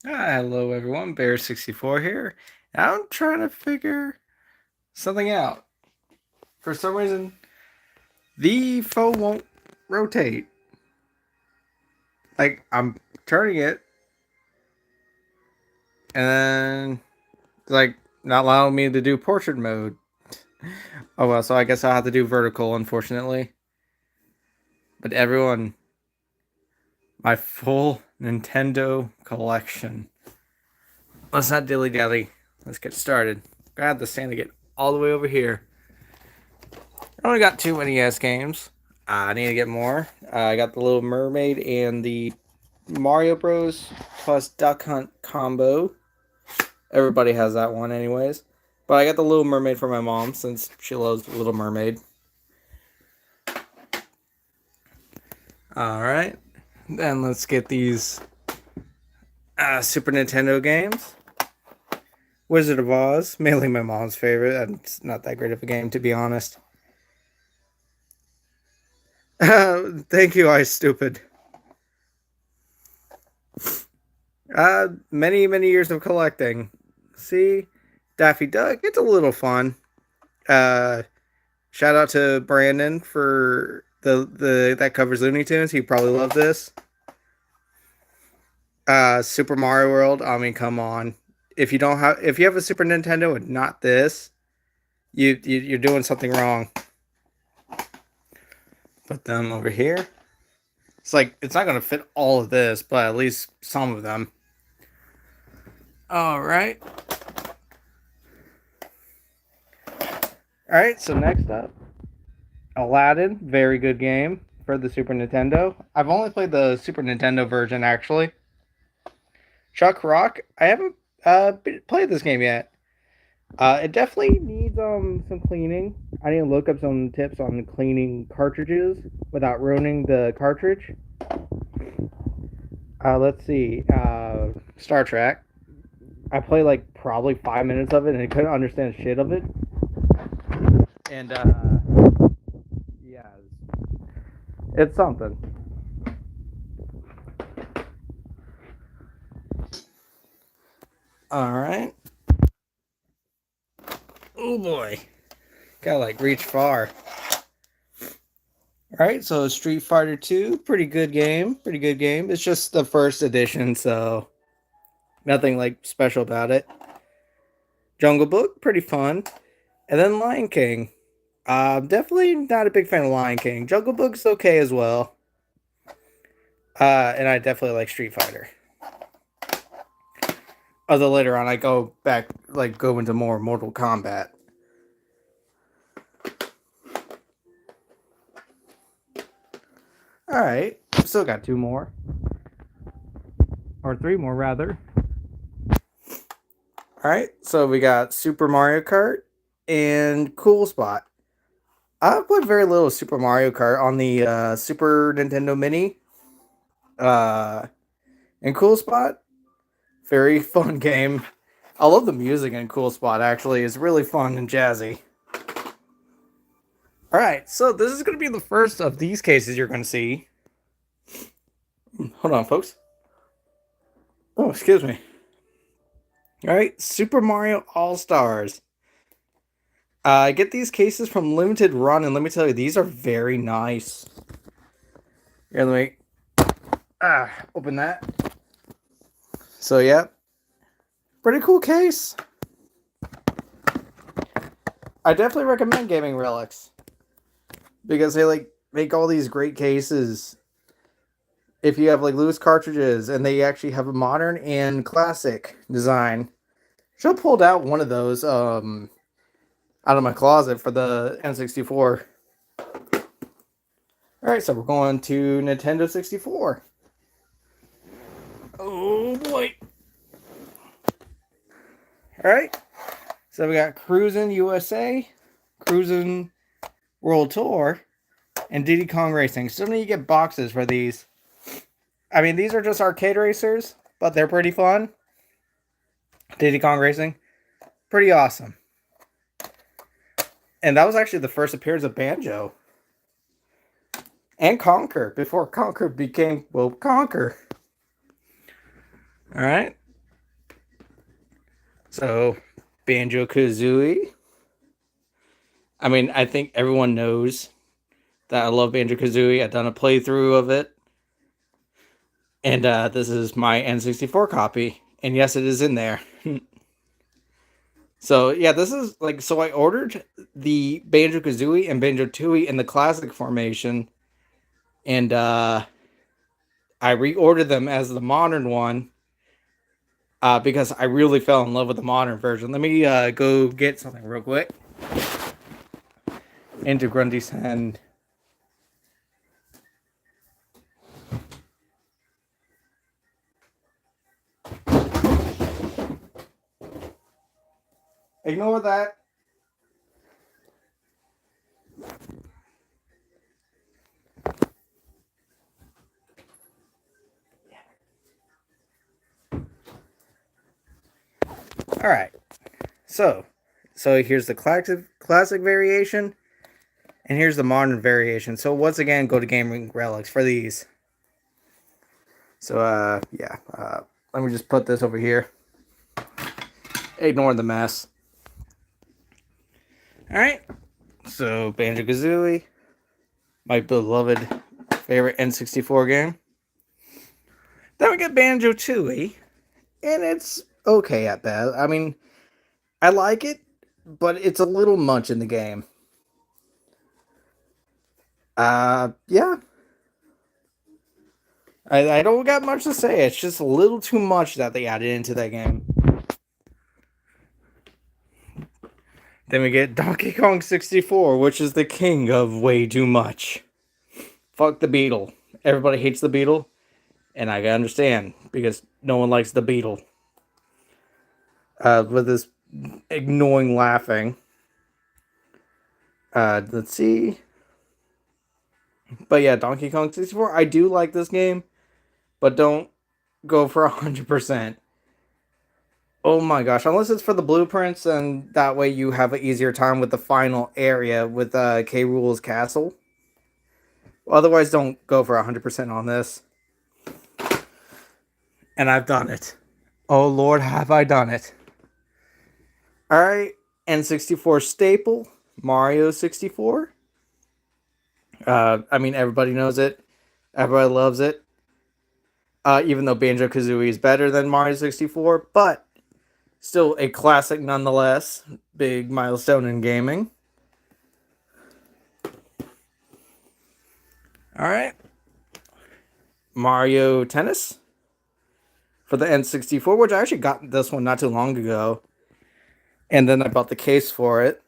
Hello everyone, Bear64 here. I'm trying to figure something out. For some reason, the phone won't rotate. Like, I'm turning it, and then, like, not allowing me to do portrait mode. Oh well, so I guess I'll have to do vertical, unfortunately. But everyone, my full Nintendo collection. Let's not dilly-dally. Let's get started. Grab the stand to get all the way over here. I only got two NES games. I need to get more. I got the Little Mermaid and the Mario Bros. Plus Duck Hunt combo. Everybody has that one, anyways. But I got the Little Mermaid for my mom since she loves Little Mermaid. Alright. Then let's get these Super Nintendo games. Wizard of Oz, mainly my mom's favorite. It's not that great of a game, to be honest. Thank you, I stupid. Many years of collecting. See, Daffy Duck. It's a little fun. Uh, Shout out to Brandon for the that covers Looney Tunes. He probably loved this. Super Mario World. I mean, come on. If you have a Super Nintendo and not this, you're doing something wrong. Put them over here. It's like it's not gonna fit all of this, but at least some of them. All right. All right. So next up, Aladdin. Very good game for the Super Nintendo. I've only played the Super Nintendo version actually. Chuck Rock. I haven't played this game yet. It definitely needs some cleaning. I need to look up some tips on cleaning cartridges without ruining the cartridge. Let's see. Star Trek. I played like probably 5 minutes of it and I couldn't understand shit of it. And yeah, it's something. All right. Oh boy, gotta like reach far. All right, so Street Fighter 2, pretty good game. Pretty good game. It's just the first edition, so nothing like special about it. Jungle Book, pretty fun. And then Lion King. Definitely not a big fan of Lion King. Jungle Book's okay as well. And I definitely like Street Fighter. Although later on I go back, like go into more Mortal Kombat. All right, still got two more, or three more rather. All right, so we got Super Mario Kart and Cool Spot. I've played very little Super Mario Kart on the Super Nintendo Mini. Uh, and Cool Spot, very fun game. I love the music in Cool Spot. Actually, it's really fun and jazzy. All right, so this is going to be the first of these cases you're going to see. Hold on, folks. Oh, excuse me. All right, Super Mario All Stars. I get these cases from Limited Run, and let me tell you, these are very nice. Here, let me open that. So, yeah, pretty cool case. I definitely recommend Gaming Relics because they like make all these great cases. If you have like loose cartridges, and they actually have a modern and classic design. Should have pulled out one of those out of my closet for the N64. Alright, so we're going to Nintendo 64. Oh boy. Alright, so we got Cruisin' USA, Cruisin' World Tour, and Diddy Kong Racing. Still need to get boxes for these. I mean, these are just arcade racers, but they're pretty fun. Diddy Kong Racing, pretty awesome. And that was actually the first appearance of Banjo. And Conker, before Conker became, well, Conker. Alright. So, Banjo Kazooie. I mean, I think everyone knows that I love Banjo Kazooie. I've done a playthrough of it. And this is my N64 copy. And yes, it is in there. So, yeah, this is like, so I ordered the Banjo Kazooie and Banjo Tooie in the classic formation. And I reordered them as the modern one because I really fell in love with the modern version. Let me go get something real quick. Into Grundy's hand. Ignore that. All right. So here's the classic variation, and here's the modern variation. So once again, go to Gaming Relics for these. So yeah, let me just put this over here. Ignore the mess. All right. So Banjo Kazooie, my beloved favorite N64 game. Then we get Banjo Tooie, and it's okay at best. I mean, I like it, but it's a little much in the game. Yeah. I don't got much to say. It's just a little too much that they added into that game. Then we get Donkey Kong 64, which is the king of way too much. Fuck the Beetle. Everybody hates the Beetle, and I can understand because no one likes the Beetle. With this annoying laughing. Let's see. But yeah, Donkey Kong 64, I do like this game, but don't go for 100%. Oh my gosh, unless it's for the blueprints, and that way you have an easier time with the final area with K. Rool's castle. Otherwise, don't go for 100% on this. And I've done it. Oh Lord, have I done it. Alright, N64 staple, Mario 64. I mean, everybody knows it. Everybody loves it. Even though Banjo-Kazooie is better than Mario 64, but still a classic nonetheless. Big milestone in gaming. Alright. Mario Tennis for the N64, which I actually got this one not too long ago. And then I bought the case for it.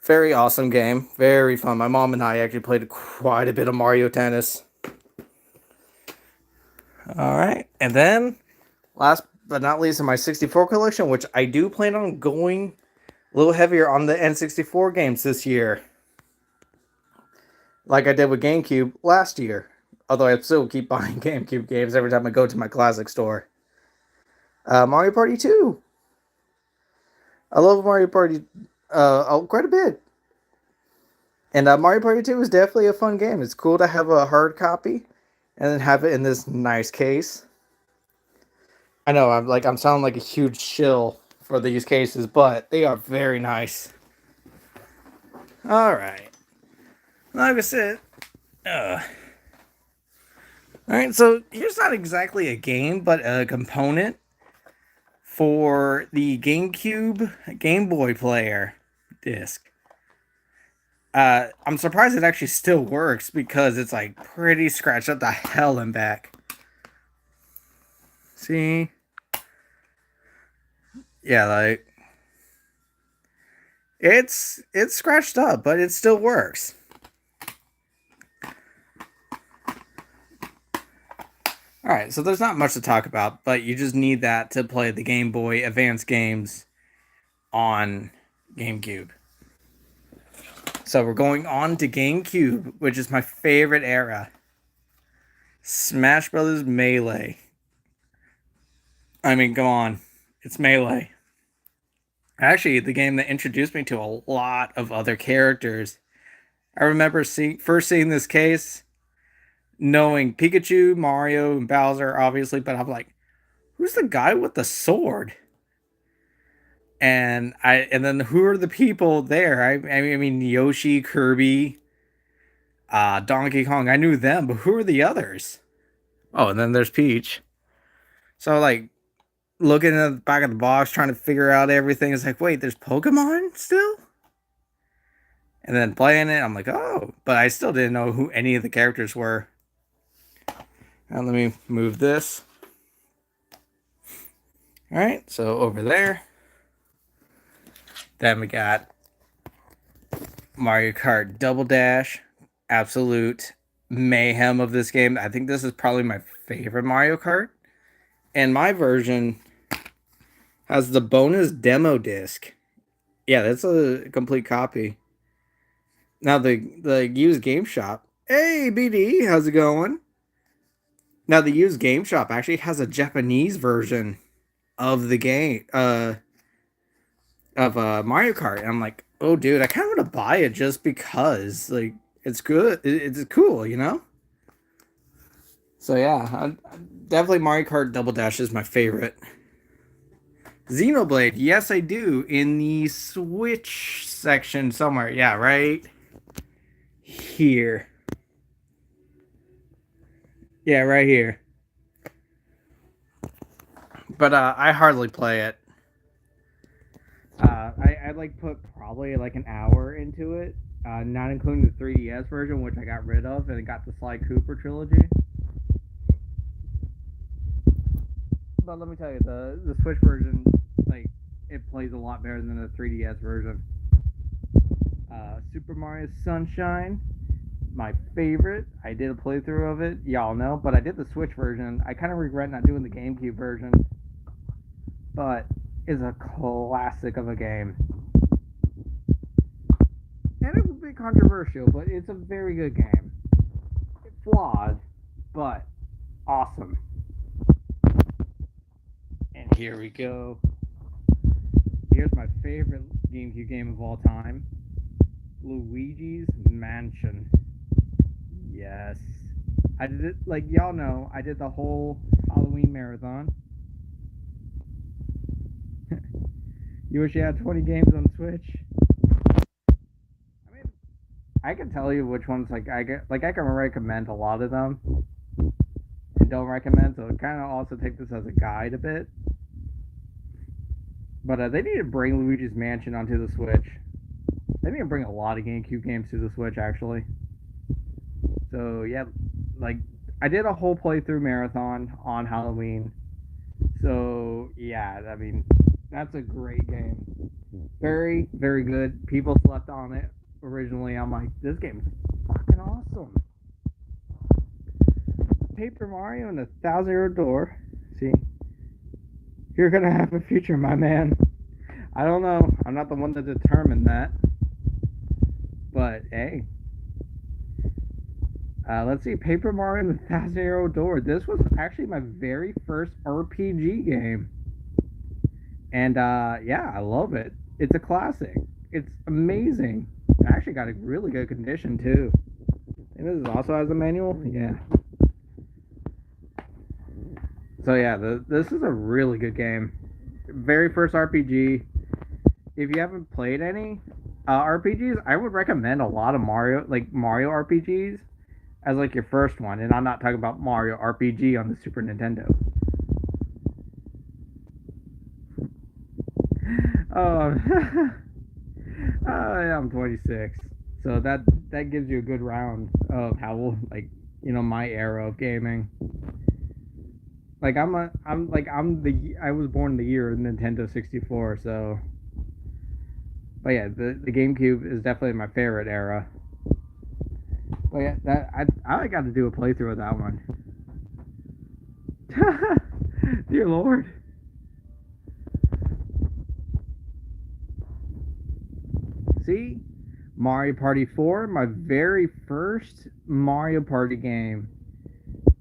Very awesome game. Very fun. My mom and I actually played quite a bit of Mario Tennis. Alright. And then, last but not least, in my 64 collection, which I do plan on going a little heavier on the N64 games this year. Like I did with GameCube last year. Although I still keep buying GameCube games every time I go to my classic store. Mario Party 2. I love Mario Party quite a bit. And Mario Party 2 is definitely a fun game. It's cool to have a hard copy and then have it in this nice case. I know I'm sounding like a huge shill for these cases, but they are very nice. All right. Like I said, all right, so here's not exactly a game, but a component for the GameCube Game Boy player disc. I'm surprised it actually still works because it's like pretty scratched up the hell and back. See? Yeah, like it's scratched up, but it still works. Alright, so there's not much to talk about, but you just need that to play the Game Boy Advance games on GameCube. So we're going on to GameCube, which is my favorite era. Smash Brothers Melee. I mean, come on. It's Melee. Actually, the game that introduced me to a lot of other characters. I remember first seeing this case, knowing Pikachu, Mario, and Bowser, obviously, but I'm like, who's the guy with the sword? And then who are the people there? I mean Yoshi, Kirby, Donkey Kong. I knew them, but who are the others? Oh, and then there's Peach. So like looking at the back of the box, trying to figure out everything. It's like, wait, there's Pokemon still? And then playing it, I'm like, oh, but I still didn't know who any of the characters were. Now let me move this. All right, so over there. Then we got Mario Kart Double Dash. Absolute mayhem of this game. I think this is probably my favorite Mario Kart. And my version has the bonus demo disc. Yeah, that's a complete copy. Now the used game shop. Hey BD, how's it going? Now the used game shop actually has a Japanese version of the game of Mario Kart. And I'm like, oh dude, I kind of want to buy it just because like it's good. It's cool, you know. So yeah, definitely Mario Kart Double Dash is my favorite. Xenoblade, yes I do in the Switch section somewhere. Yeah, right here. Yeah, right here. But I hardly play it. I like put probably like an hour into it, not including the 3DS version, which I got rid of, and it got the Sly Cooper trilogy. But let me tell you, the Switch version, like, it plays a lot better than the 3DS version. Super Mario Sunshine, my favorite. I did a playthrough of it, y'all know, but I did the Switch version. I kind of regret not doing the GameCube version, but it's a classic of a game. And it was a bit controversial, but it's a very good game. It's flawed, but awesome. And here we go. Here's my favorite GameCube game of all time, Luigi's Mansion. Yes. I did it, like y'all know, I did the whole Halloween marathon. You wish you had 20 games on Switch? I mean, I can tell you which ones I can recommend a lot of them and don't recommend, so kind of also take this as a guide a bit. But they need to bring Luigi's Mansion onto the Switch. They need to bring a lot of GameCube games to the Switch, actually. So yeah, like I did a whole playthrough marathon on Halloween. So yeah, I mean that's a great game. Very, very good. People slept on it originally. I'm like, this game's fucking awesome. Paper Mario and the Thousand-Year Door. See, you're gonna have a future, my man. I don't know. I'm not the one to determine that. But hey. Let's see, Paper Mario and the Thousand-Year Door. This was actually my very first RPG game. And yeah, I love it. It's a classic. It's amazing. I actually got a really good condition too. And this also has a manual? Yeah. So yeah, this is a really good game. Very first RPG. If you haven't played any RPGs, I would recommend a lot of Mario RPGs as like your first one. And I'm not talking about Mario RPG on the Super Nintendo. Oh, I'm 26, so that gives you a good round of how my era of gaming. Like I was born in the year of Nintendo 64, so. But yeah, the GameCube is definitely my favorite era. But yeah, I got to do a playthrough of that one. Dear Lord. See? Mario Party 4, my very first Mario Party game.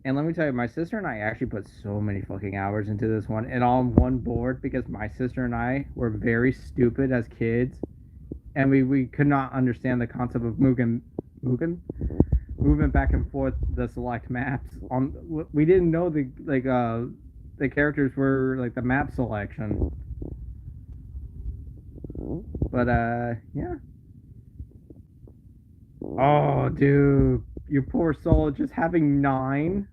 And let me tell you, my sister and I actually put so many fucking hours into this one, and on one board, because my sister and I were very stupid as kids, and we could not understand the concept of moving back and forth the select maps. We didn't know the characters were like the map selection. But yeah. Oh, dude, you poor soul, just having 9.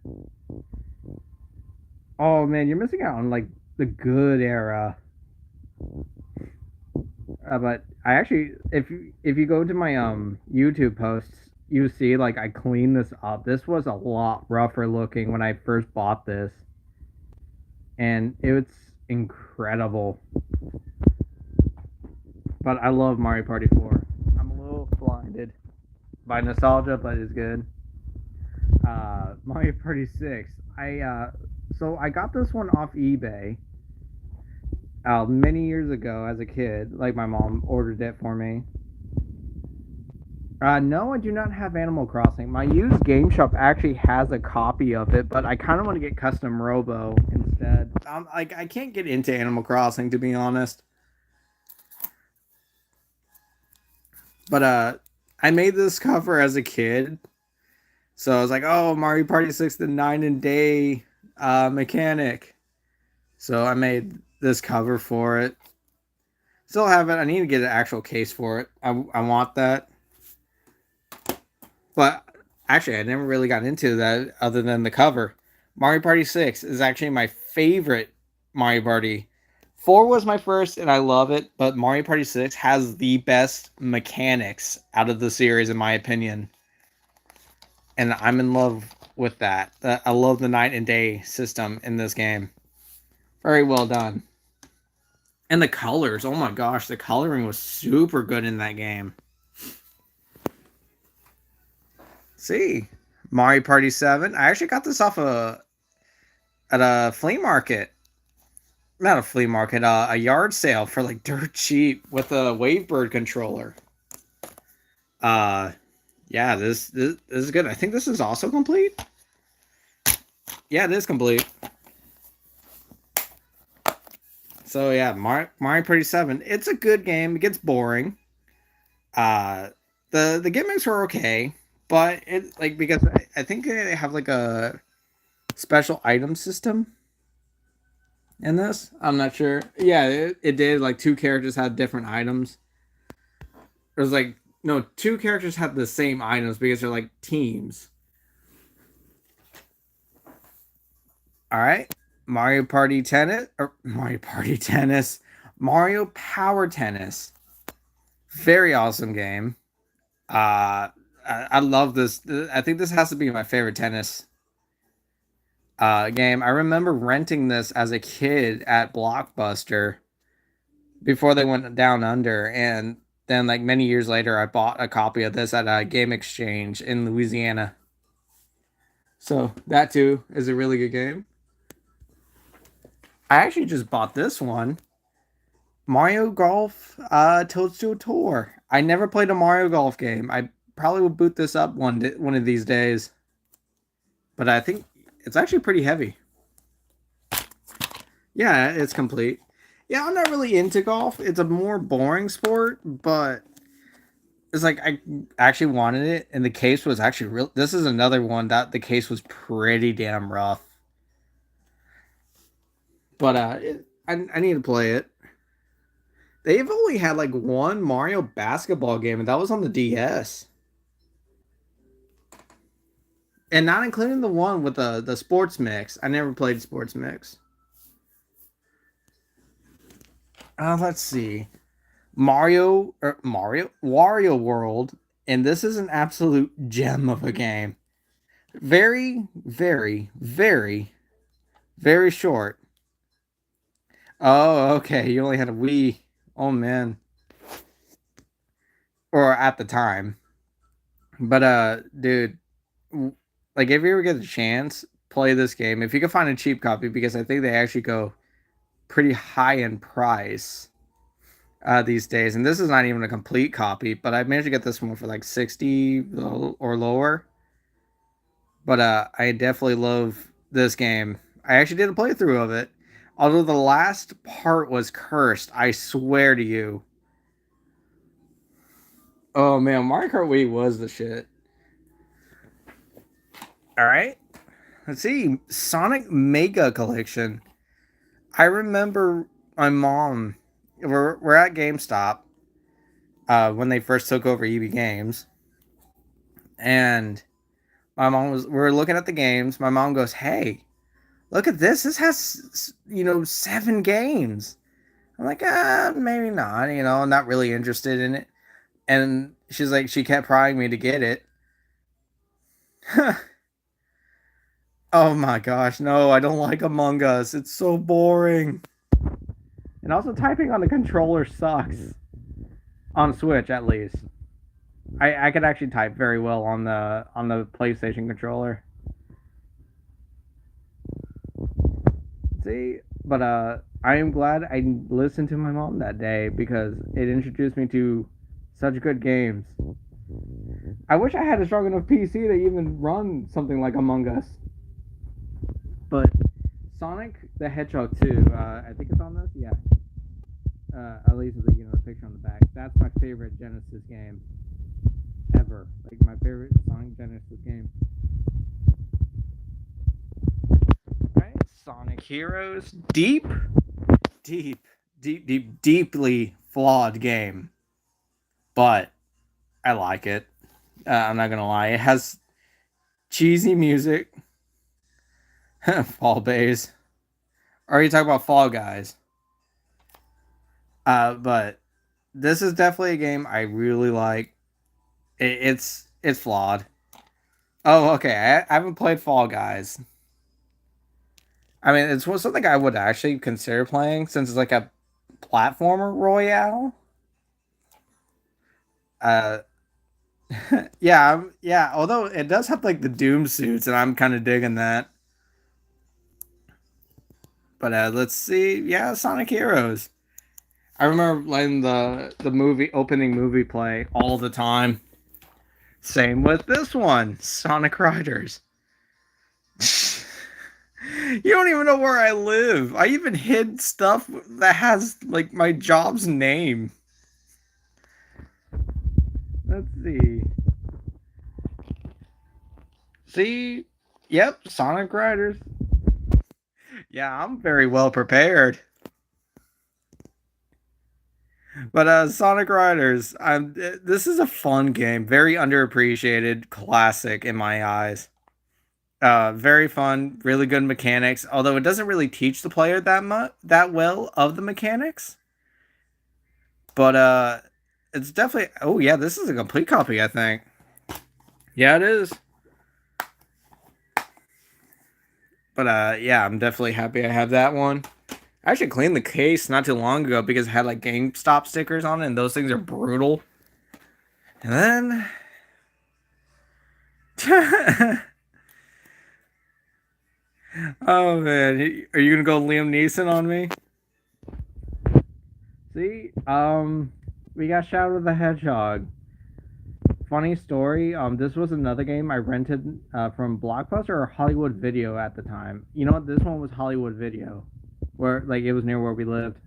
Oh man, you're missing out on like the good era. But I actually, if you go to my YouTube posts, you see like I cleaned this up. This was a lot rougher looking when I first bought this, and it's incredible. But I love Mario Party 4. I'm a little blinded by nostalgia, but it's good. Mario Party 6. So I got this one off eBay many years ago as a kid. Like my mom ordered it for me. No, I do not have Animal Crossing. My used game shop actually has a copy of it, but I kind of want to get Custom Robo instead. Like I can't get into Animal Crossing to be honest. But I made this cover as a kid, so I was like, "Oh, Mario Party 6, the night and day mechanic." So I made this cover for it. Still have it. I need to get an actual case for it. I want that. But actually, I never really got into that other than the cover. Mario Party 6 is actually my favorite Mario Party. 4 was my first, and I love it, but Mario Party 6 has the best mechanics out of the series, in my opinion. And I'm in love with that. I love the night and day system in this game. Very well done. And the colors, oh my gosh, the coloring was super good in that game. See, Mario Party 7. I actually got this off at a flea market. Not a flea market, a yard sale for like dirt cheap with a Wavebird controller. Uh, yeah, this is good. I think this is also complete. Yeah, it is complete. So yeah, Mario Party 7. It's a good game. It gets boring. The gimmicks are okay, but it like because I think they have like a special item system in this. I'm not sure. Yeah, it did. Like two characters had different items. It was like no, two characters had the same items because they're like teams. All right, Mario Party Tennis or Mario Party Tennis, Mario Power Tennis. Very awesome game. I love this. I think this has to be my favorite tennis game. I remember renting this as a kid at Blockbuster before they went down under, and then like many years later, I bought a copy of this at a game exchange in Louisiana. So that too is a really good game. I actually just bought this one, Mario Golf Toadstool Tour. I never played a Mario Golf game. I probably will boot this up one of these days, but I think it's actually pretty heavy. Yeah, it's complete. Yeah, I'm not really into golf. It's a more boring sport, but it's like I actually wanted it, and the case was actually real. This is another one that the case was pretty damn rough. But I need to play it. They've only had like one Mario basketball game, and that was on the DS, and not including the one with the sports mix. I never played sports mix. Let's see. Mario Wario World, and this is an absolute gem of a game. Very, very, very, very short. Oh, okay. You only had a Wii. Oh man, or at the time. But dude, like if you ever get a chance, play this game if you can find a cheap copy because I think they actually go pretty high in price these days. And this is not even a complete copy, but I managed to get this one for like 60 or lower. But I definitely love this game. I actually did a playthrough of it. Although the last part was cursed, I swear to you. Oh man, Mario Kart Wii was the shit. All right, let's see. Sonic Mega Collection. I remember my mom. We're at GameStop, when they first took over EB Games, and my mom was we were looking at the games. My mom goes, "Hey, look at this. This has 7 games." I'm like, maybe not. I'm not really interested in it. And she's like, she kept prying me to get it. Oh my gosh, no, I don't like Among Us. It's so boring. And also, typing on the controller sucks. On Switch, at least. I could actually type very well on the PlayStation controller. See, but I am glad I listened to my mom that day because it introduced me to such good games. I wish I had a strong enough PC to even run something like Among Us. But Sonic the Hedgehog 2, I think it's on this. Yeah. At least the picture on the back. That's my favorite Genesis game ever. Like my favorite Sonic Genesis game. Right? Sonic Heroes, deeply flawed game, but I like it. I'm not gonna lie. It has cheesy music. Fall Bays. Or are you talking about Fall Guys? But this is definitely a game I really like. It's flawed. Oh, okay. I haven't played Fall Guys. I mean, it's something I would actually consider playing since it's like a platformer royale. Uh, yeah, yeah. Although it does have like the Doom suits, and I'm kind of digging that. But let's see. Yeah, Sonic Heroes. I remember letting the movie opening movie play all the time. Same with this one, Sonic Riders. You don't even know where I live. I even hid stuff that has like my job's name. Let's see. See? Yep, Sonic Riders. Yeah, I'm very well prepared. But Sonic Riders, this is a fun game, very underappreciated, classic in my eyes. Very fun, really good mechanics. Although it doesn't really teach the player that well of the mechanics. But it's definitely. Oh yeah, this is a complete copy, I think. Yeah, it is. But yeah, I'm definitely happy I have that one. I actually cleaned the case not too long ago because it had like GameStop stickers on it, and those things are brutal. And then. Oh man, are you gonna go Liam Neeson on me? See, we got Shadow the Hedgehog. Funny story. This was another game I rented from Blockbuster or Hollywood Video at the time. You know what? This one was Hollywood Video, where like it was near where we lived.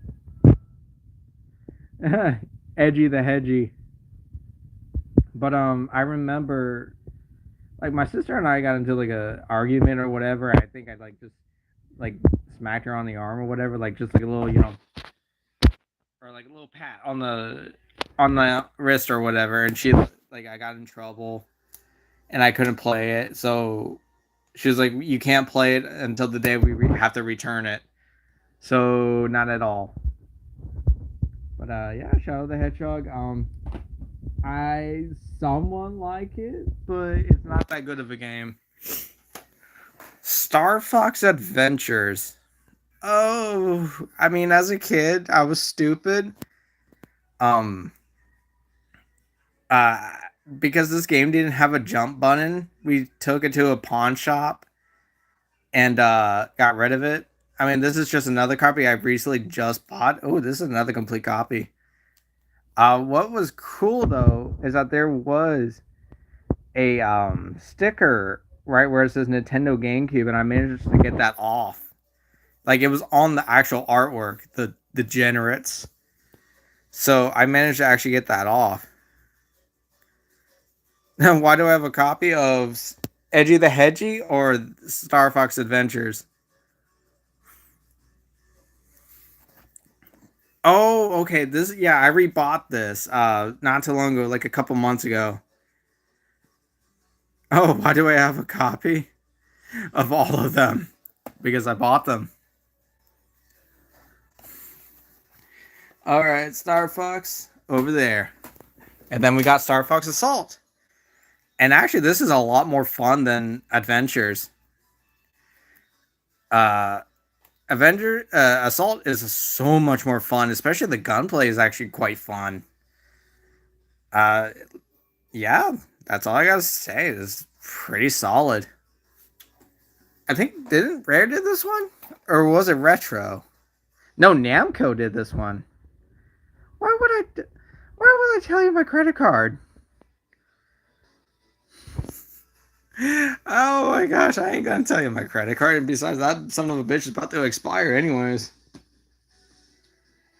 Edgy the Hedgy. But I remember like my sister and I got into like a argument or whatever. I think I like just like smacked her on the arm or whatever, like just like a little or like a little pat on the wrist or whatever, and she like I got in trouble and I couldn't play it, so she was like, "You can't play it until the day we have to return it." So not at all. But yeah, Shadow the Hedgehog. I somewhat like it, but it's not that good of a game. Star Fox Adventures. Oh, I mean, as a kid, I was stupid. Um, uh, because this game didn't have a jump button, we took it to a pawn shop and got rid of it. I mean, this is just another copy I recently just bought. Oh, this is another complete copy. What was cool though is that there was a sticker right where it says Nintendo GameCube, and I managed to get that off. Like it was on the actual artwork, the degenerates. So I managed to actually get that off. Now, why do I have a copy of Edgy the Hedgy or Star Fox Adventures? Oh, Oh, okay. This, yeah, I rebought this not too long ago, like a couple months ago. Oh, why do I have a copy of all of them? Because I bought them. All right, Star Fox over there. And then we got Star Fox Assault. And actually, this is a lot more fun than Adventures. Uh, Assault is so much more fun, especially the gunplay is actually quite fun. Uh, yeah, that's all I gotta say. It's pretty solid. I think didn't Rare did this one, or was it Retro? No, Namco did this one. Why would I? Why would I tell you my credit card? Oh my gosh, I ain't gonna tell you my credit card. And besides that, son of a bitch is about to expire anyways.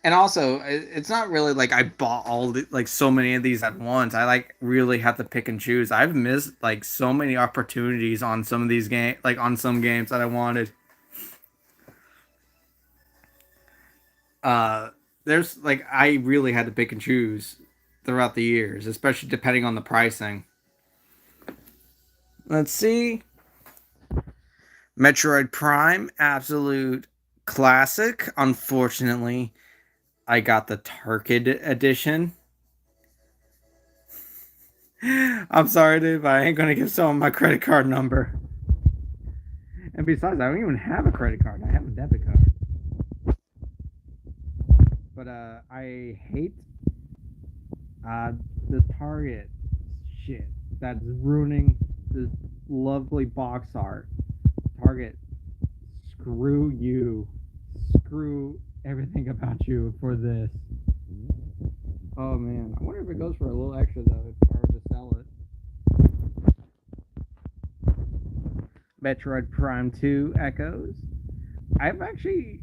And also, it's not really like I bought like so many of these at once. I like really have to pick and choose. I've missed like so many opportunities on some of these games, like on some games that I wanted. Uh, there's like I really had to pick and choose throughout the years, especially depending on the pricing. Let's see. Metroid Prime, absolute classic. Unfortunately, I got the Target edition. I'm sorry, dude, but I ain't gonna give someone my credit card number. And besides, I don't even have a credit card. I have a debit card. But I hate the Target shit that's ruining this lovely box art. Target, screw you. Screw everything about you for this. Oh man, I wonder if it goes for a little extra though if I were to sell it. Metroid Prime 2 Echoes. I've actually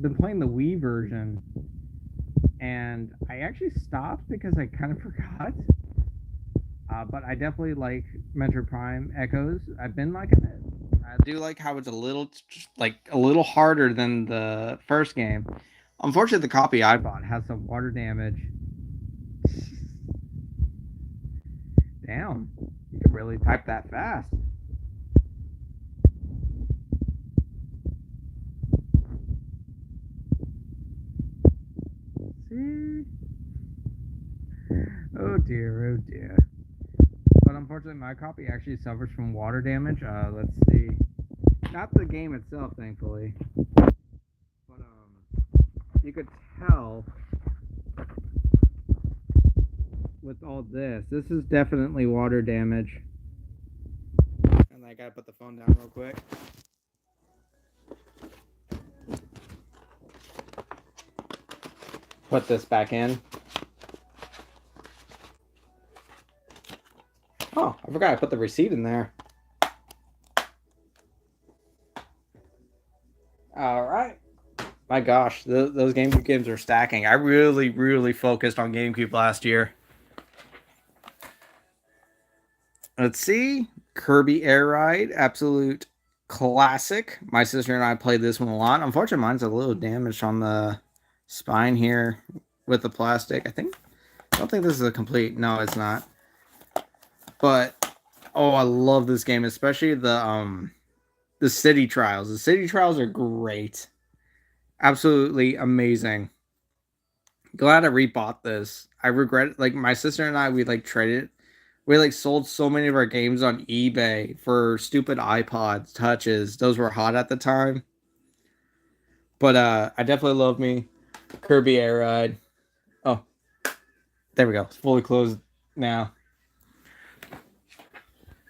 been playing the Wii version, and I actually stopped because I kind of forgot. But I definitely like Metroid Prime Echoes. I've been liking it. I do like how it's a little harder than the first game. Unfortunately, the copy I bought has some water damage. Damn, you can really type that fast. See? Oh dear, oh dear. But unfortunately, my copy actually suffers from water damage. Let's see. Not the game itself, thankfully. But you could tell with all this. This is definitely water damage. And I gotta put the phone down real quick. Put this back in. Oh, I forgot I put the receipt in there. All right. My gosh, those GameCube games are stacking. I really, really focused on GameCube last year. Let's see. Kirby Air Ride, absolute classic. My sister and I played this one a lot. Unfortunately, mine's a little damaged on the spine here with the plastic. I don't think this is a complete. No, it's not. But oh, I love this game, especially the city trials. The city trials are great. Absolutely amazing. Glad I rebought this. I regret like my sister and I we like traded. We like sold so many of our games on eBay for stupid iPods touches. Those were hot at the time. But I definitely love me Kirby Air Ride. Oh, there we go. It's fully closed now.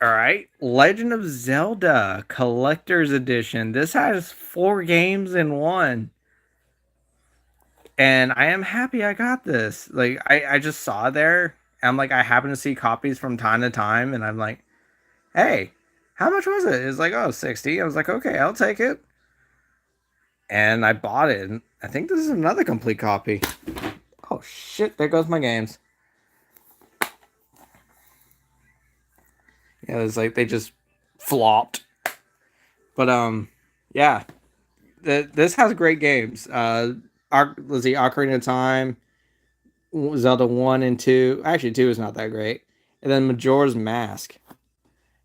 All right, Legend of Zelda Collector's Edition. This has 4 games in one. And I am happy I got this. Like I just saw there. I'm like I happen to see copies from time to time, and I'm like, hey, how much was it? It's like, oh, 60. I was like, okay, I'll take it. And I bought it. And I think this is another complete copy. Oh shit, there goes my games. Yeah, it's like they just flopped. But yeah. This has great games. let's see, Ocarina of Time, Zelda 1 and 2. Actually, 2 is not that great. And then Majora's Mask.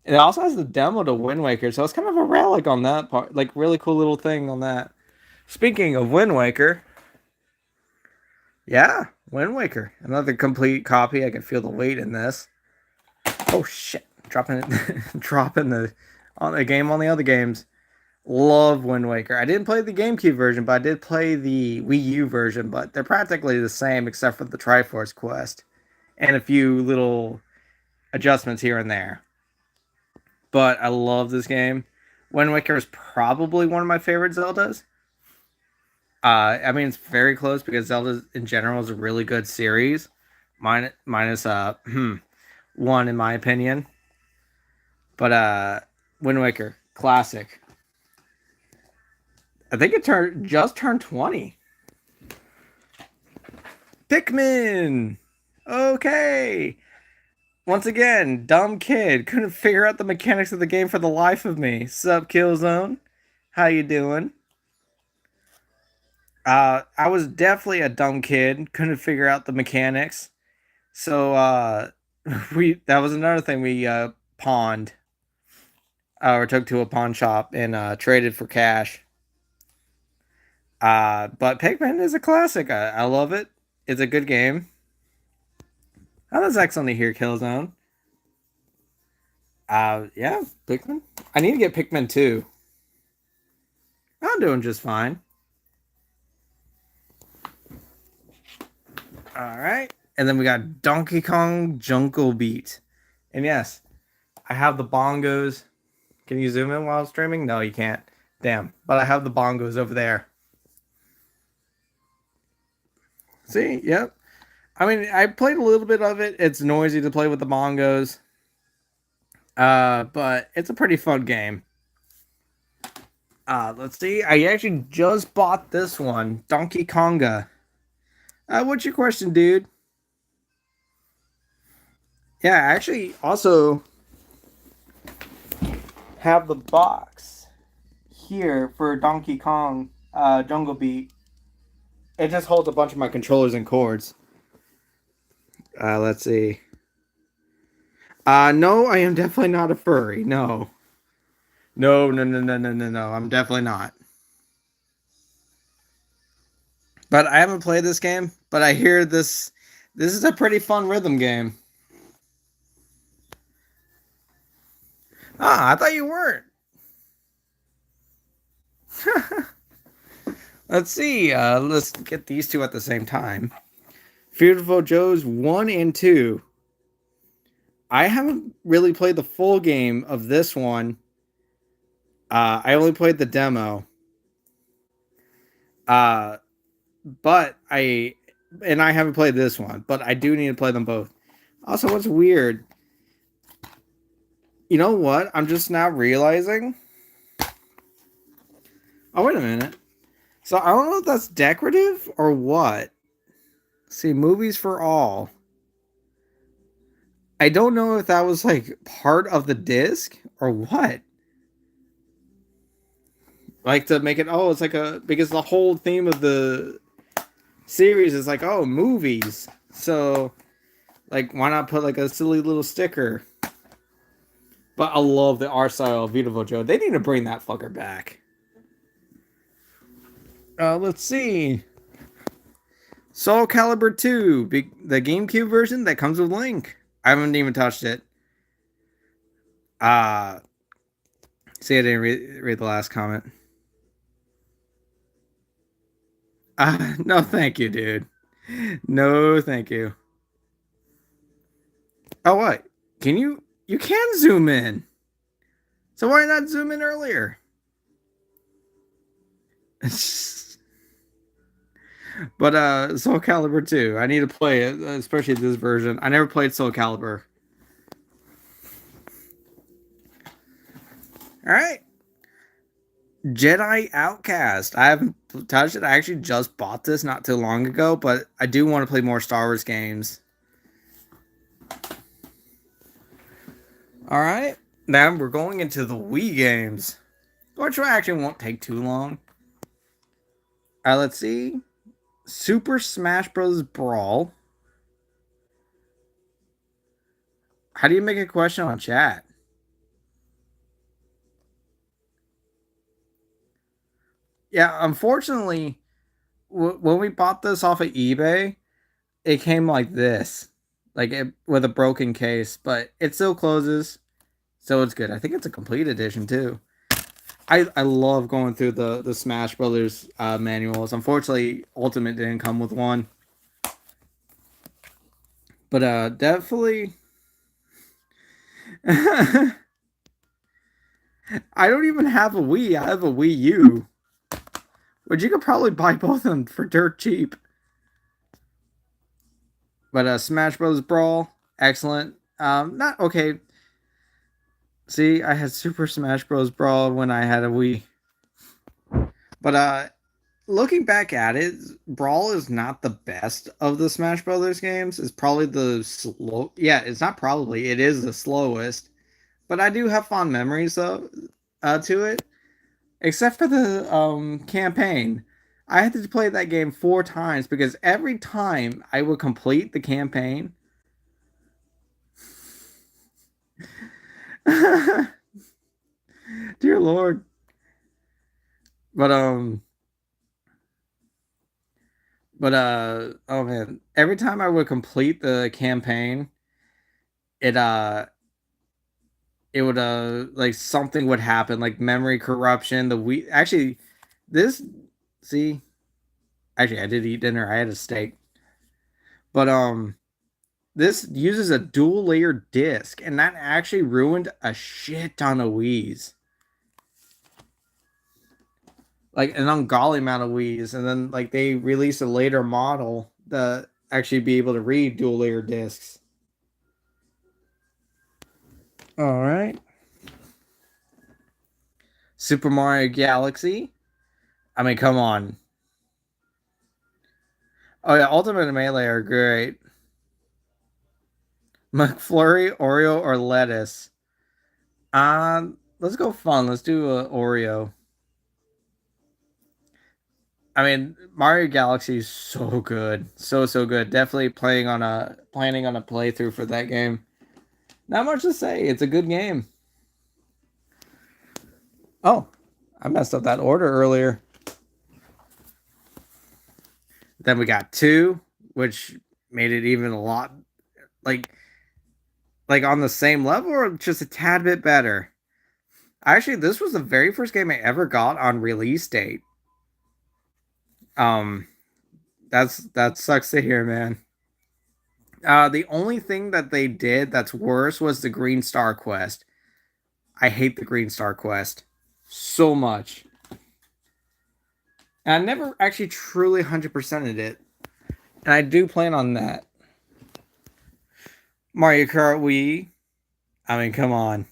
And it also has the demo to Wind Waker, so it's kind of a relic on that part. Like, really cool little thing on that. Speaking of Wind Waker, yeah, Wind Waker. Another complete copy. I can feel the weight in this. Oh, shit. Dropping it, dropping the on the game on the other games. Love Wind Waker. I didn't play the GameCube version, but I did play the Wii U version, but they're practically the same except for the Triforce Quest and a few little adjustments here and there. But I love this game. Wind Waker is probably one of my favorite Zeldas. I mean, it's very close because Zelda in general is a really good series, minus one in my opinion. But Wind Waker, classic. I think it just turned 20. Pikmin. Okay. Once again, dumb kid couldn't figure out the mechanics of the game for the life of me. Sup, Killzone? How you doing? I was definitely a dumb kid, couldn't figure out the mechanics. So we that was another thing we pawned or took to a pawn shop and traded for cash. But Pikmin is a classic. I love it. It's a good game. How does X only hear Killzone? Yeah, Pikmin. I need to get Pikmin 2. I'm doing just fine. All right. And then we got Donkey Kong Jungle Beat. And yes, I have the bongos. Can you zoom in while streaming? No, you can't. Damn. But I have the bongos over there. See? Yep. I mean, I played a little bit of it. It's noisy to play with the bongos. But it's a pretty fun game. Let's see. I actually just bought this one, Donkey Konga. What's your question, dude? Yeah, I actually also have the box here for Donkey Kong Jungle Beat. It just holds a bunch of my controllers and cords. Let's see. No, I am definitely not a furry. No. No, no, no, no, no, no, no. I'm definitely not. But I haven't played this game, but I hear this is a pretty fun rhythm game. Ah, I thought you weren't. Let's see. Let's get these two at the same time. Beautiful Joe's 1 and 2. I haven't really played the full game of this one. I only played the demo. But I haven't played this one, but I do need to play them both. Also, what's weird, you know what? I'm just now realizing. Oh, wait a minute. So I don't know if that's decorative or what. See, movies for all. I don't know if that was like part of the disc or what. Like to make it, oh, it's like because the whole theme of the series is like, oh, movies. So, like, why not put like a silly little sticker? But I love the art style of Beautiful Joe. They need to bring that fucker back. Let's see. Soul Calibur 2, the GameCube version that comes with Link. I haven't even touched it. See, I didn't read the last comment. No, thank you, dude. No, thank you. Oh, what? Can you? You can zoom in. So why not zoom in earlier? But Soul Calibur 2, I need to play it, especially this version. I never played Soul Calibur. All right. Jedi Outcast. I haven't touched it. I actually just bought this not too long ago, but I do want to play more Star Wars games. All right. Now we're going into the Wii games, which actually won't take too long. Let's see. Super Smash Bros. Brawl. How do you make a question on chat? Yeah, unfortunately, when we bought this off of eBay, it came like this, with a broken case, but it still closes, so it's good. I think it's a complete edition too. I love going through the Smash Brothers manuals. Unfortunately, Ultimate didn't come with one, but definitely. I don't even have a Wii. I have a Wii U, which you could probably buy both of them for dirt cheap. But Smash Bros. Brawl, excellent. Not okay. See, I had Super Smash Bros. Brawl when I had a Wii. But looking back at it, Brawl is not the best of the Smash Brothers games. It's probably the slow. Yeah, it's not probably. It is the slowest. But I do have fond memories of to it, except for the campaign. I had to play that game 4 times because every time I would complete the campaign. Dear Lord. But oh man, every time I would complete the campaign, it it would like something would happen, like memory corruption. The we actually this see actually I did eat dinner. I had a steak. But this uses a dual layer disc, and that actually ruined a shit ton of Wii's. Like an ungodly amount of Wii's, and then like they released a later model that actually be able to read dual layer discs. All right. Super Mario Galaxy. I mean, come on. Oh yeah, Ultimate and Melee are great. McFlurry, Oreo, or lettuce. Let's go fun. Let's do Oreo. I mean, Mario Galaxy is so good, so good. Definitely planning on a playthrough for that game. Not much to say. It's a good game. Oh, I messed up that order earlier. Then we got two, which made it even a lot like on the same level or just a tad bit better. Actually, this was the very first game I ever got on release date. Um, that sucks to hear, man. The only thing that they did that's worse was the Green Star Quest. I hate the Green Star Quest so much. And I never actually truly 100%ed it. And I do plan on that. Mario Kart Wii. I mean, come on.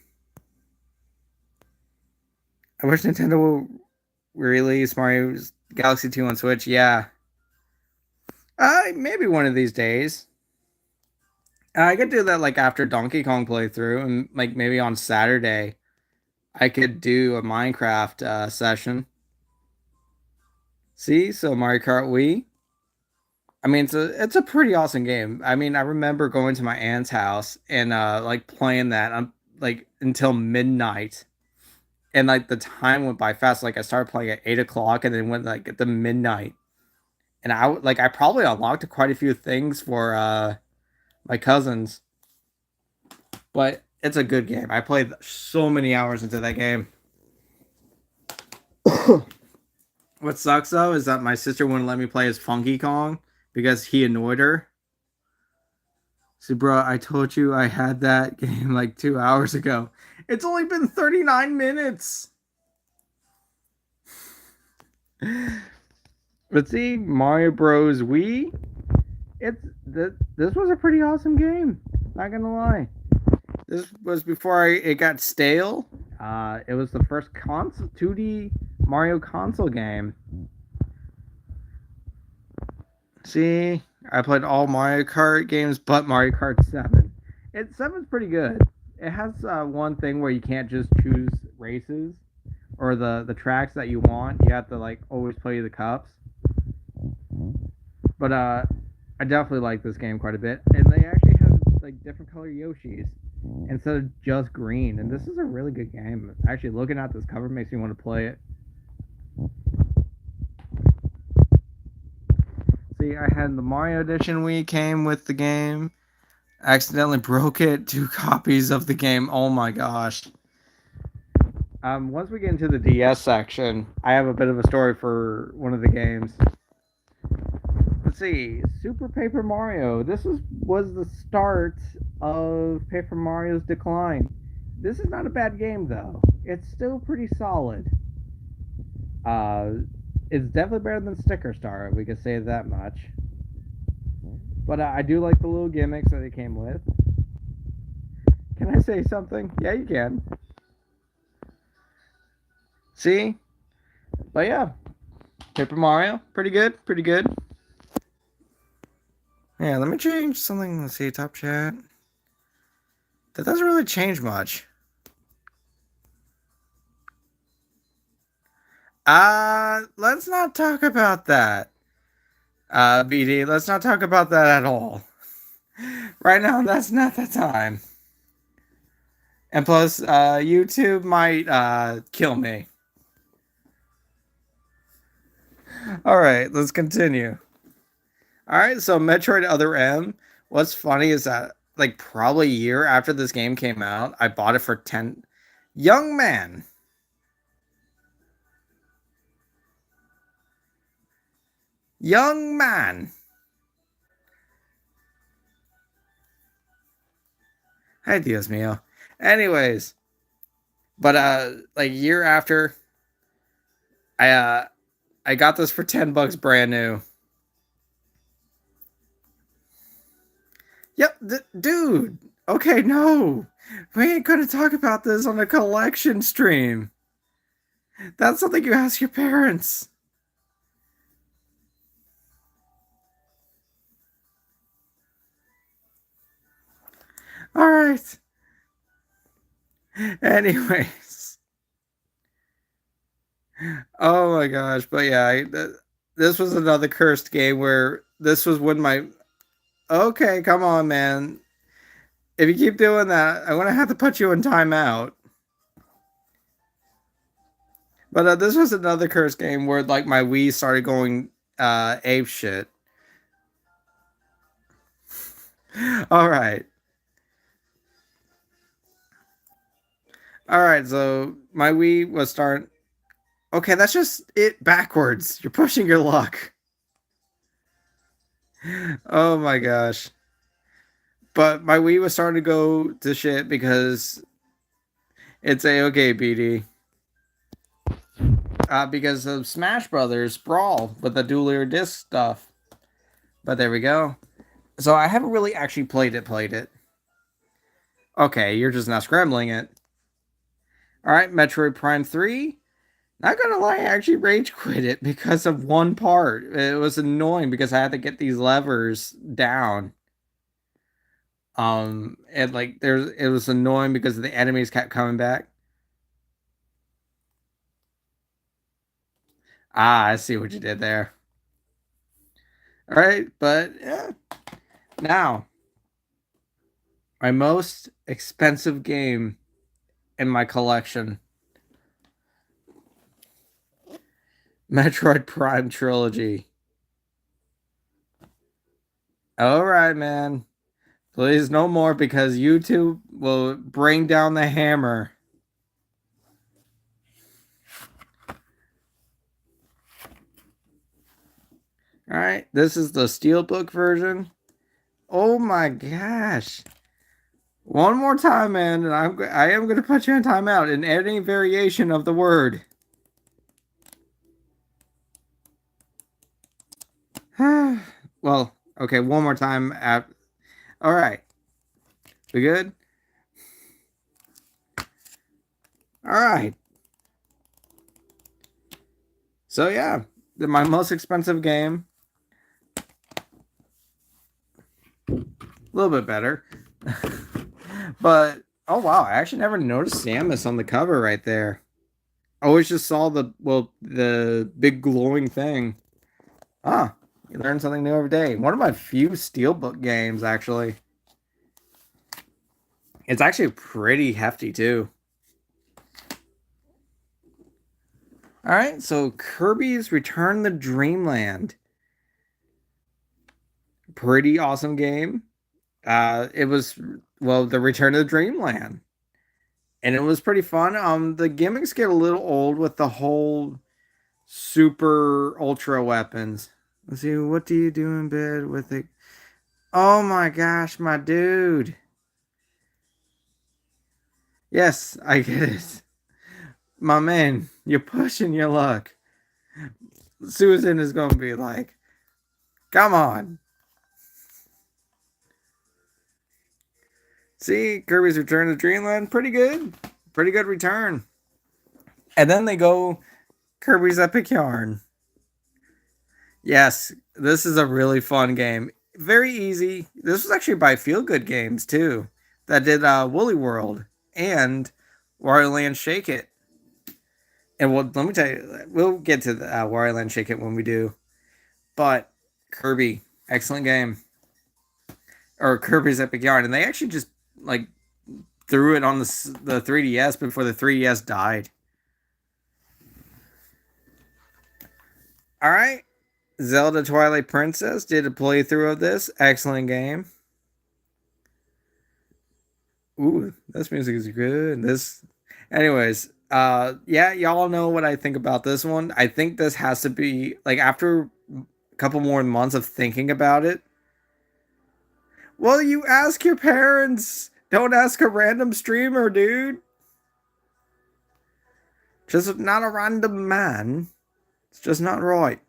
I wish Nintendo will release Mario Galaxy 2 on Switch. Yeah. Maybe one of these days. I could do that like after Donkey Kong playthrough, and like maybe on Saturday, I could do a Minecraft session. See, so Mario Kart Wii. I mean, it's a pretty awesome game. I mean, I remember going to my aunt's house and like playing that like until midnight, and like the time went by fast. Like I started playing at 8 o'clock, and then went like at the midnight, and I probably unlocked quite a few things for my cousins. But it's a good game. I played so many hours into that game. What sucks though is that my sister wouldn't let me play as Funky Kong because he annoyed her. See, bro, I told you I had that game like 2 hours ago. It's only been 39 minutes. But see, Mario Bros. Wii, this was a pretty awesome game. Not gonna lie. This was before it got stale. It was the first 2D Mario console game. See, I played all Mario Kart games but Mario Kart 7. 7's pretty good. It has one thing where you can't just choose races or the tracks that you want. You have to like always play the cups. But I definitely like this game quite a bit, and they actually have like different color Yoshis instead of just green. And this is a really good game. Actually, looking at this cover makes me want to play it. See, I had the Mario Edition Wii came with the game. I accidentally broke it. 2 copies of the game. Oh my gosh. Once we get into the DS section, I have a bit of a story for one of the games. Let's see, Super Paper Mario. This was the start of Paper Mario's decline. This is not a bad game though. It's still pretty solid. It's definitely better than Sticker Star. We can say that much. But I do like the little gimmicks that it came with. Can I say something? Yeah, you can. See? But yeah, Paper Mario, pretty good, pretty good. Yeah, let me change something. Let's see, top chat. That doesn't really change much. Let's not talk about that. BD, let's not talk about that at all. Right now, that's not the time. And plus, YouTube might kill me. Alright, let's continue. Alright, so Metroid Other M. What's funny is that, like, probably a year after this game came out, I bought it for 10. Young man. Young man. Hi, Dios mío. Anyways, but like a year after, I got this for $10 brand new. Yep, dude. Okay, no, we ain't gonna talk about this on a collection stream. That's something you ask your parents. All right. Anyways. Oh my gosh, but yeah, this was another cursed game where this was when my. Okay, come on, man. If you keep doing that, I'm gonna have to put you in timeout. But this was another cursed game where like my Wii started going ape shit. All right. All right, so my Wii was starting. Okay, that's just it backwards. You're pushing your luck. Oh my gosh. But my Wii was starting to go to shit because it's okay, BD. Because of Smash Brothers Brawl with the dual layer disc stuff. But there we go. So I haven't really actually played it. Okay, you're just not scrambling it. Alright, Metroid Prime 3. Not gonna lie, I actually rage quit it because of one part. It was annoying because I had to get these levers down. And like it was annoying because the enemies kept coming back. Ah, I see what you did there. Alright, but yeah. Now, my most expensive game in my collection. Metroid Prime Trilogy. Alright, man. Please, no more because YouTube will bring down the hammer. Alright, this is the Steelbook version. Oh my gosh. One more time, man, and I am going to put you in timeout in any variation of the word. Well, okay, one more time. All right. We good? All right. So yeah, my most expensive game. A little bit better. But oh wow, I actually never noticed Samus on the cover right there. I always just saw the big glowing thing. Ah, You learn something new every day. One of my few Steelbook games, actually. It's actually pretty hefty, too. All right, so Kirby's Return to Dreamland. Pretty awesome game. It was, well, the Return to Dreamland. And it was pretty fun. The gimmicks get a little old with the whole super ultra weapons. Let's see, what do you do in bed with it? Oh my gosh, my dude. Yes, I get it. My man, you're pushing your luck. Susan is going to be like, come on. See, Kirby's Return to Dreamland, pretty good. Pretty good return. And then they go Kirby's Epic Yarn. Yes, this is a really fun game. Very easy. This was actually by Feel Good Games, too. That did Woolly World and Wario Land Shake It. And let me tell you, we'll get to the Wario Land Shake It when we do. But Kirby, excellent game. Or Kirby's Epic Yarn. And they actually just, like, threw it on the 3DS before the 3DS died. All right. Zelda Twilight Princess did a playthrough of this. Excellent game. Ooh, this music is good. Anyways, yeah, y'all know what I think about this one. I think this has to be, like, after a couple more months of thinking about it. Well, you ask your parents. Don't ask a random streamer, dude. Just not a random man. It's just not right.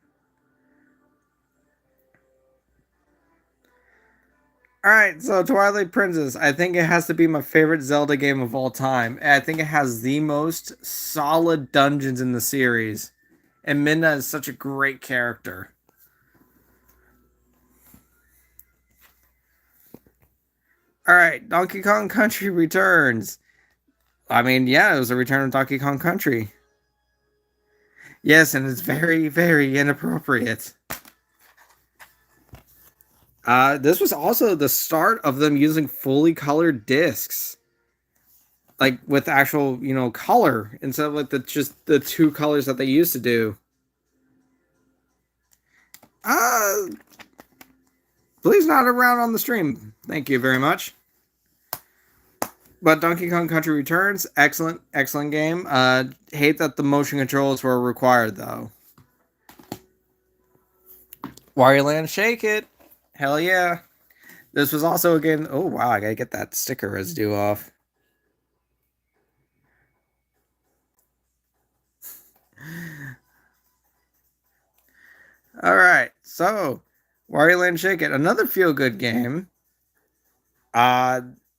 Alright, so Twilight Princess. I think it has to be my favorite Zelda game of all time. I think it has the most solid dungeons in the series. And Midna is such a great character. Alright, Donkey Kong Country Returns. I mean, yeah, it was a return of Donkey Kong Country. Yes, and it's very, very inappropriate. This was also the start of them using fully colored discs, like with actual, color instead of like just the two colors that they used to do. Uh, Please not around on the stream. Thank you very much. But Donkey Kong Country Returns, excellent, excellent game. Hate that the motion controls were required though. Wario Land Shake It. Hell yeah. This was also a game. Oh wow, I gotta get that sticker residue off. All right, so Wario Land Shake It, another feel good game.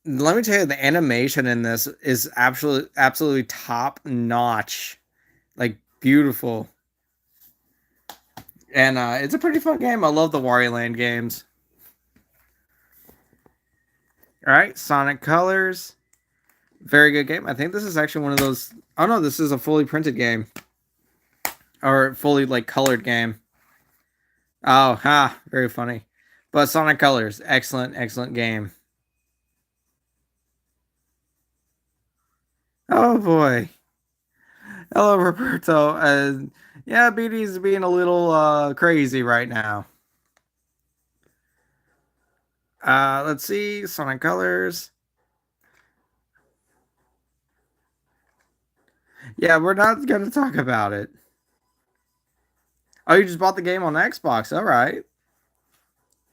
Let me tell you, the animation in this is absolutely top notch, like beautiful, and it's a pretty fun game. I love the Wario Land games. All right, Sonic Colors, very good game. I think this is actually one of those. Oh no, this is a fully printed game, or fully like colored game. Oh, very funny. But Sonic Colors, excellent, excellent game. Oh boy. Hello, Roberto. Yeah, BD's being a little crazy right now. Let's see. Sonic Colors. Yeah, we're not going to talk about it. Oh, you just bought the game on Xbox. All right.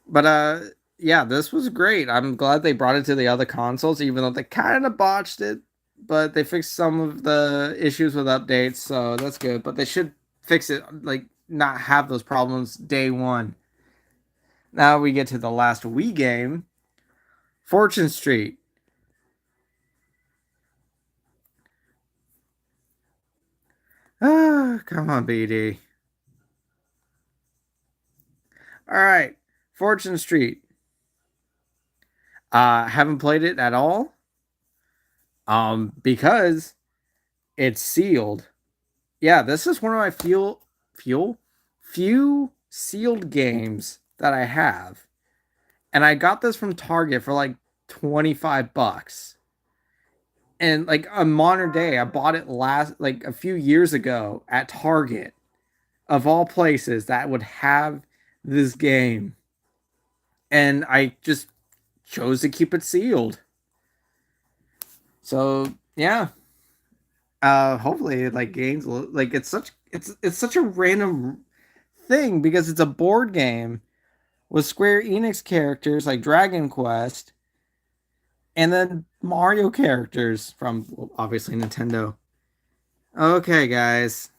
But yeah, this was great. I'm glad they brought it to the other consoles, even though they kind of botched it. But they fixed some of the issues with updates, so that's good. But they should fix it, like, not have those problems day one. Now we get to the last Wii game, Fortune Street. Ah, come on, BD. All right, Fortune Street. Haven't played it at all. Because it's sealed. Yeah, this is one of my few sealed games that I have. And I got this from Target for like 25 bucks. And like a modern day, I bought it last like a few years ago at Target of all places that would have this game. And I just chose to keep it sealed. So yeah, hopefully like gains like it's such a random thing because it's a board game with Square Enix characters like Dragon Quest and then Mario characters from well, obviously Nintendo. Okay, guys.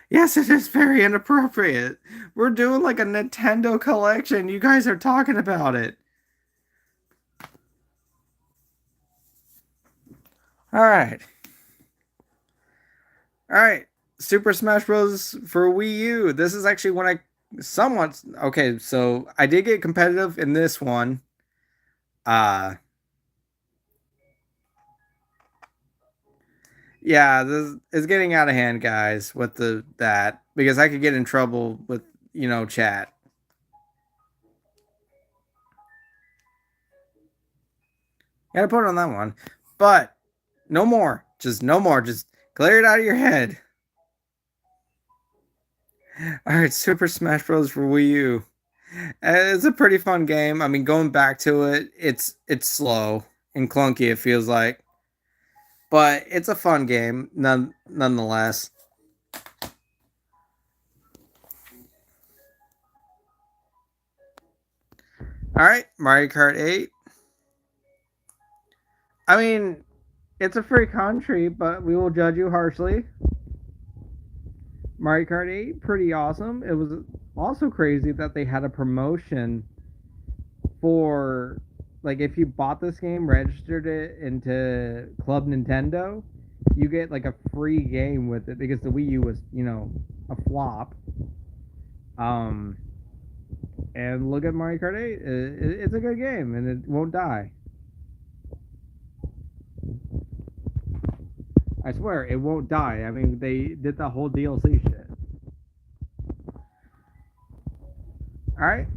Yes, it is very inappropriate. We're doing like a Nintendo collection. You guys are talking about it. All right. All right. Super Smash Bros. For Wii U. This is actually when I somewhat okay, so I did get competitive in this one. Uh yeah, this is getting out of hand, guys, with the that because I could get in trouble with, chat. Gotta put it on that one. But no more. Just no more. Just clear it out of your head. All right, Super Smash Bros. For Wii U. It's a pretty fun game. I mean, going back to it, it's slow and clunky. It feels like, but it's a fun game nonetheless. All right, Mario Kart 8. I mean, it's a free country, but we will judge you harshly. Mario Kart 8, pretty awesome. It was also crazy that they had a promotion for like if you bought this game, registered it into Club Nintendo, you get like a free game with it because the Wii U was, a flop. Um, and look at Mario Kart 8. It's a good game and it won't die. I swear it won't die. I mean, they did the whole DLC shit. All right,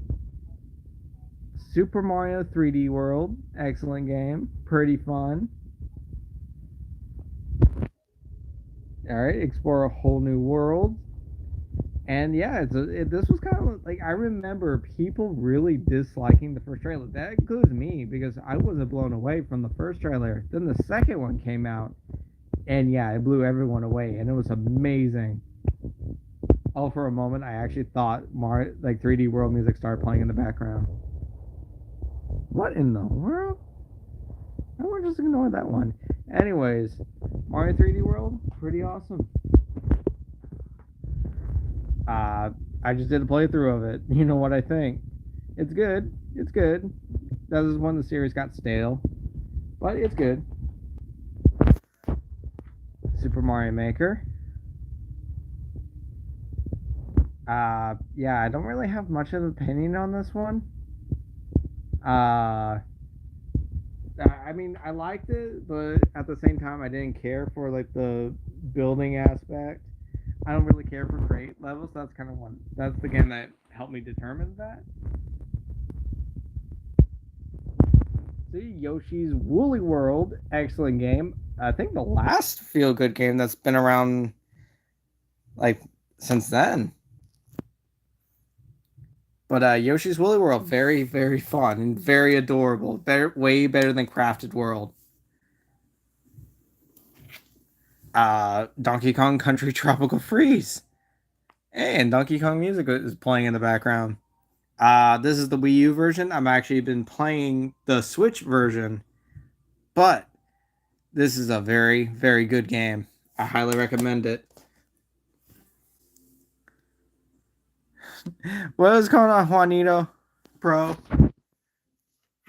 Super Mario 3D World, excellent game, pretty fun. All right, explore a whole new world. And yeah, this was kind of like I remember people really disliking the first trailer. That includes me because I wasn't blown away from the first trailer. Then the second one came out, and yeah, it blew everyone away, and it was amazing. Oh, for a moment, I actually thought like 3D World music started playing in the background. What in the world? I will just ignore that one. Anyways, Mario 3D World, pretty awesome. Uh, I just did a playthrough of it. You know what I think? It's good. It's good. That is when the series got stale, but it's good. Super Mario Maker. Yeah, I don't really have much of an opinion on this one. Uh, I mean, I liked it, but at the same time, I didn't care for like the building aspect. I don't really care for great levels. That's kind of one. That's the game that helped me determine that. See, Yoshi's Woolly World, excellent game. I think the last feel good game that's been around like since then. But Yoshi's Woolly World, very very fun and very adorable. Better, way better than Crafted World. Donkey Kong Country Tropical Freeze, and Donkey Kong music is playing in the background. This is the Wii U version. I'm actually been playing the Switch version, but this is a very, very good game. I highly recommend it. What is going on, Juanito? Bro,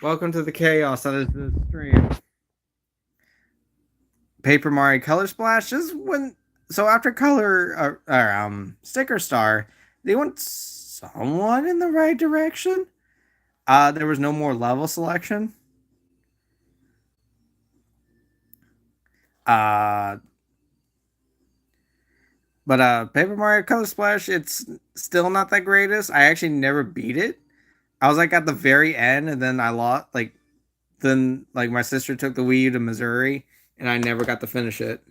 welcome to the chaos that is the stream. Paper Mario Color Splash is when so after Color Sticker Star, they went somewhat in the right direction. There was no more level selection. Uh, but Paper Mario Color Splash, it's still not that greatest. I actually never beat it. I was like at the very end, and then I lost. Then my sister took the Wii U to Missouri, and I never got to finish it.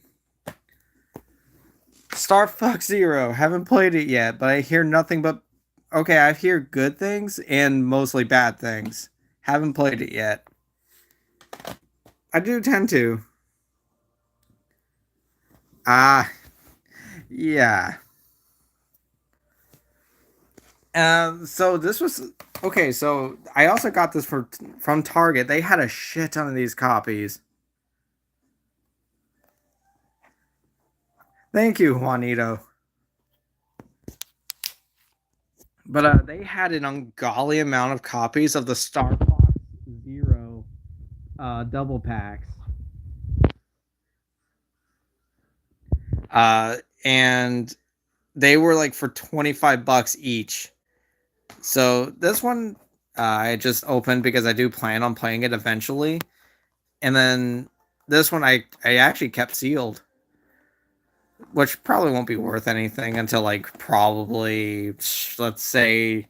Star Fox Zero, haven't played it yet, but I hear nothing but okay. I hear good things and mostly bad things. Haven't played it yet. I do tend to. Ah, yeah. So this was okay. So I also got this from Target. They had a shit ton of these copies. Thank you, Juanito. But they had an ungodly amount of copies of the Star Fox Zero double packs. And they were like for 25 bucks each. So this one I just opened because I do plan on playing it eventually. And then this one I actually kept sealed, which probably won't be worth anything until like probably let's say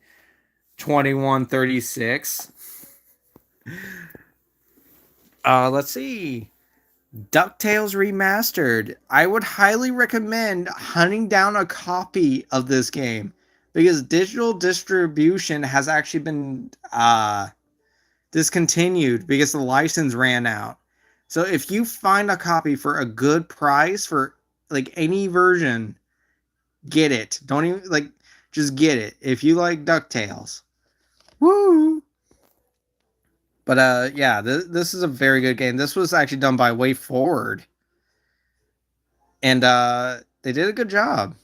2136. Let's see. DuckTales Remastered. I would highly recommend hunting down a copy of this game because digital distribution has actually been discontinued because the license ran out. So if you find a copy for a good price for like any version, get it. Don't even like just get it if you like DuckTales. Woo! But yeah, this is a very good game. This was actually done by WayForward, and they did a good job.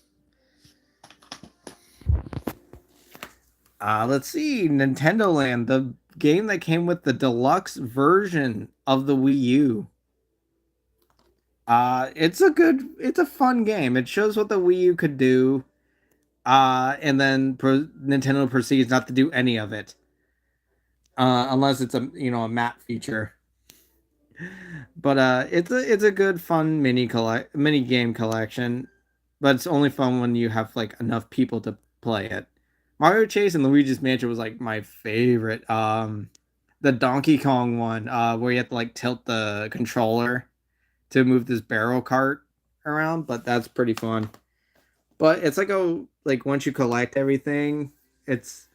Let's see, Nintendo Land, the game that came with the deluxe version of the Wii U. It's a fun game. It shows what the Wii U could do. And then Nintendo proceeds not to do any of it, unless it's a map feature. But it's a good fun mini game collection, but it's only fun when you have like enough people to play it. Mario Chase and Luigi's Mansion was like my favorite. The Donkey Kong one, where you have to like tilt the controller to move this barrel cart around, but that's pretty fun. But it's like once you collect everything, it's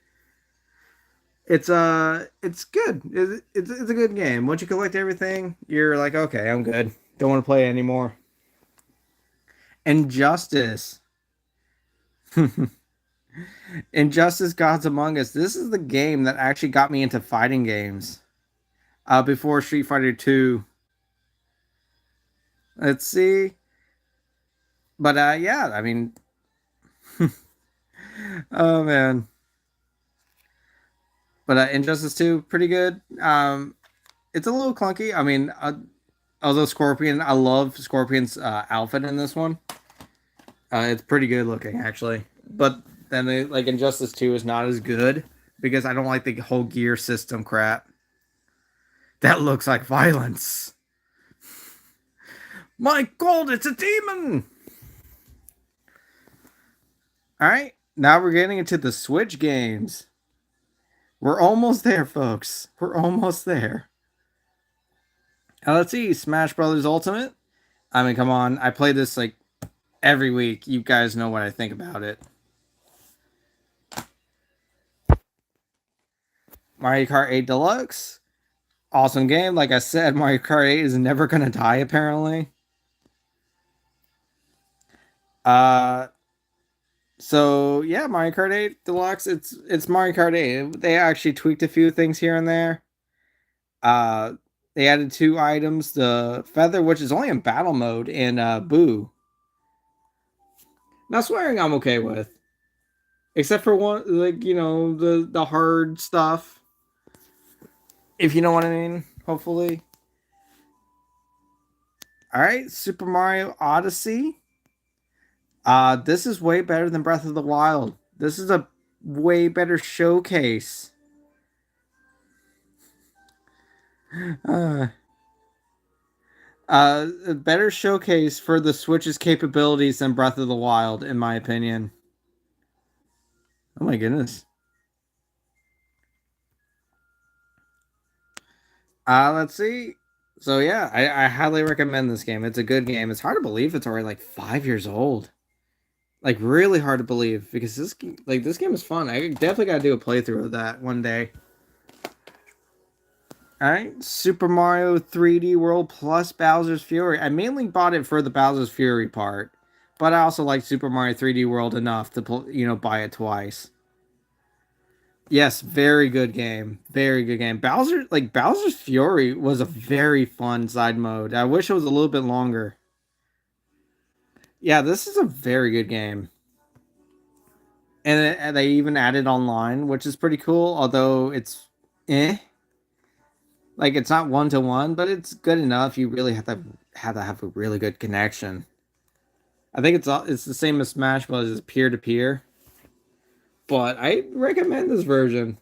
it's good. It's a good game. Once you collect everything, you're like, okay, I'm good. Don't want to play anymore. Injustice. Injustice Gods Among Us. This is the game that actually got me into fighting games. Before Street Fighter 2. Let's see. But yeah, I mean oh man. But Injustice 2 pretty good. It's a little clunky. I mean, although Scorpion, I love Scorpion's outfit in this one. It's pretty good looking actually. But then like Injustice 2 is not as good because I don't like the whole gear system crap. That looks like violence. My God, it's a demon! Alright, now we're getting into the Switch games. We're almost there, folks. We're almost there. Let's see, Smash Brothers Ultimate. I mean, come on. I play this like every week. You guys know what I think about it. Mario Kart 8 Deluxe. Awesome game. Like I said, Mario Kart 8 is never going to die, apparently. Uh, so yeah, Mario Kart 8 Deluxe. It's Mario Kart 8. They actually tweaked a few things here and there. Uh, they added two items: the feather, which is only in battle mode, and Boo. Now swearing, I'm okay with, except for one, like the hard stuff. If you know what I mean. Hopefully. All right, Super Mario Odyssey. This is way better than Breath of the Wild. This is a way better showcase. Uh, A better showcase for the Switch's capabilities than Breath of the Wild, in my opinion. Oh my goodness. Let's see. So yeah, I highly recommend this game. It's a good game. It's hard to believe it's already like 5 years old. Like really hard to believe because this game is fun. I definitely gotta do a playthrough of that one day. All right, Super Mario 3D World plus Bowser's Fury. I mainly bought it for the Bowser's Fury part, but I also like Super Mario 3D World enough to buy it twice. Yes, very good game. Very good game. Bowser's Fury was a very fun side mode. I wish it was a little bit longer. Yeah, this is a very good game. And they even added online, which is pretty cool, although it's like it's not one to one, but it's good enough. You really have a really good connection. I think it's the same as Smash Bros. As peer to peer, but I recommend this version.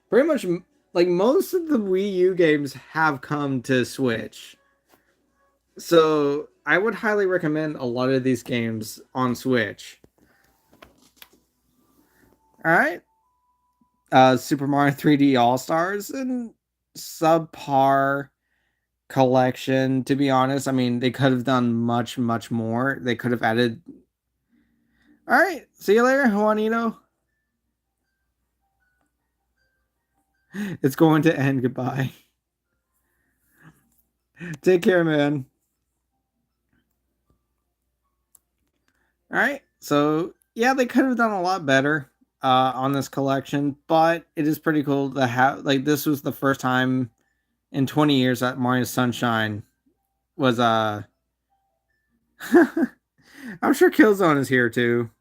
Pretty much, like most of the Wii U games have come to Switch, so I would highly recommend a lot of these games on Switch. All right, Super Mario 3D All Stars and subpar collection. To be honest, I mean they could have done much more. They could have added. All right, see you later, Juanito. It's going to end. Goodbye. Take care, man. All right. So yeah, they could have done a lot better on this collection, but it is pretty cool to have. Like this was the first time in 20 years that Mario Sunshine was. I'm sure Killzone is here too,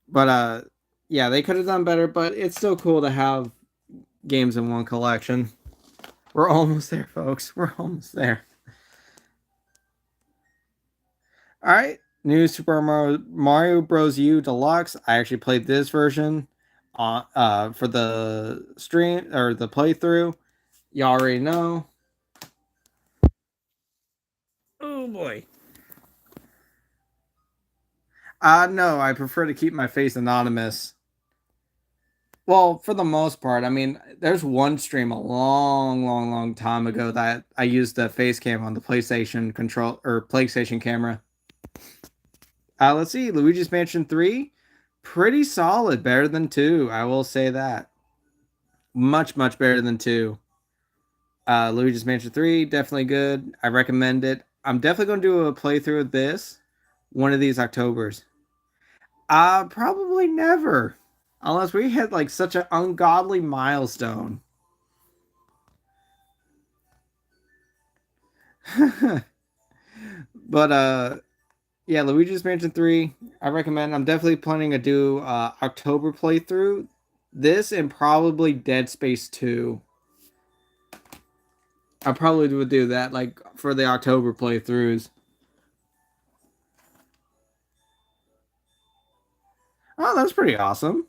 but yeah, they could have done better. But it's still cool to have games in one collection. We're almost there, folks. We're almost there. All right, new Mario Bros. U Deluxe. I actually played this version on for the stream or the playthrough. You already know. Oh boy. No, I prefer to keep my face anonymous. Well, for the most part, I mean, there's one stream a long time ago that I used the face cam on the PlayStation control or PlayStation camera. Let's see, Luigi's Mansion 3, pretty solid, better than 2. I will say that. Much better than 2. Luigi's Mansion 3, definitely good. I recommend it. I'm definitely going to do a playthrough of this one of these Octobers. Probably never. Unless we hit like such an ungodly milestone. But yeah, Luigi's Mansion 3, I recommend. I'm definitely planning to do October playthrough. This and probably Dead Space 2. I probably would do that like for the October playthroughs. Oh, that's pretty awesome.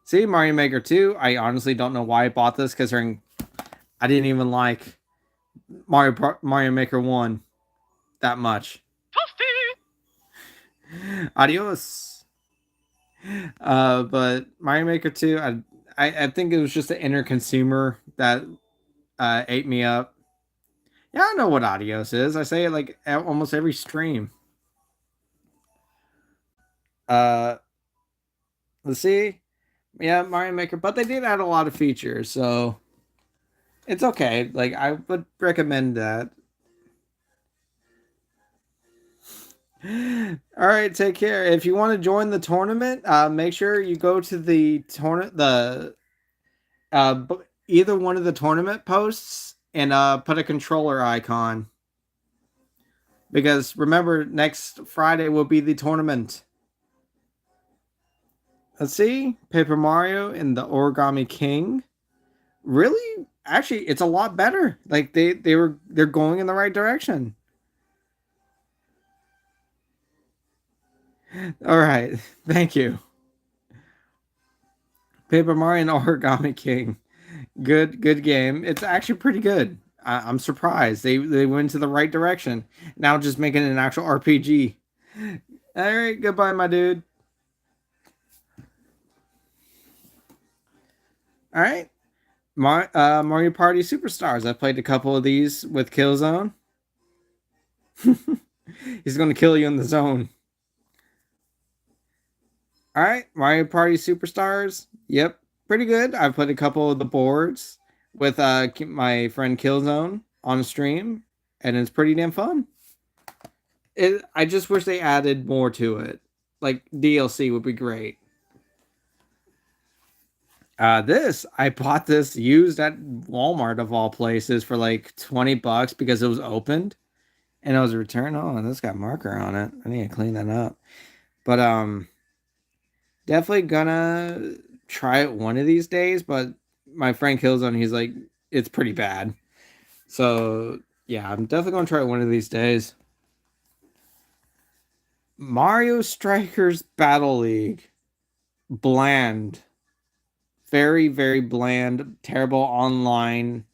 See, Mario Maker 2, I honestly don't know why I bought this because I didn't even like Mario Maker 1 that much. Adios. But Mario Maker 2, I think it was just the inner consumer that ate me up. Yeah, I know what adios is. I say it like almost every stream. Uh, let's see. Yeah, Mario Maker, but they did add a lot of features, so it's okay. Like I would recommend that. All right, take care. If you want to join the tournament, make sure you go to the tournament, either one of the tournament posts, and put a controller icon. Because remember, next Friday will be the tournament. Let's see, Paper Mario and the Origami King. Really, actually, it's a lot better. Like they're going in the right direction. All right, thank you. Paper Mario and Origami King. Good game. It's actually pretty good. I'm surprised they went to the right direction. Now just making it an actual RPG. All right, goodbye, my dude. All right, Mario Party Superstars. I played a couple of these with Killzone. He's gonna kill you in the zone. All right, Mario Party Superstars. Yep, pretty good. I've played a couple of the boards with my friend Killzone on stream, and it's pretty damn fun. I just wish they added more to it. Like DLC would be great. This I bought this used at Walmart of all places for like $20 because it was opened and it was returned. Oh, and this got marker on it. I need to clean that up. But definitely gonna try it one of these days. But my friend Killzone, he's like, it's pretty bad. So yeah, I'm definitely gonna try it one of these days. Mario Strikers Battle League, bland, very bland, terrible online.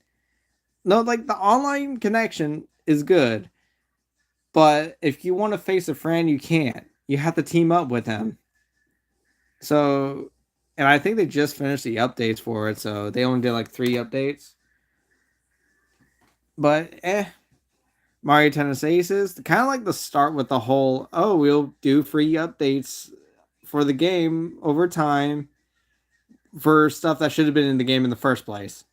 No, like the online connection is good, but if you want to face a friend, you can't. You have to team up with him. So, and I think they just finished the updates for it, so they only did like 3 updates. But Mario Tennis Aces, kind of like the start with the whole, oh, we'll do free updates for the game over time for stuff that should have been in the game in the first place.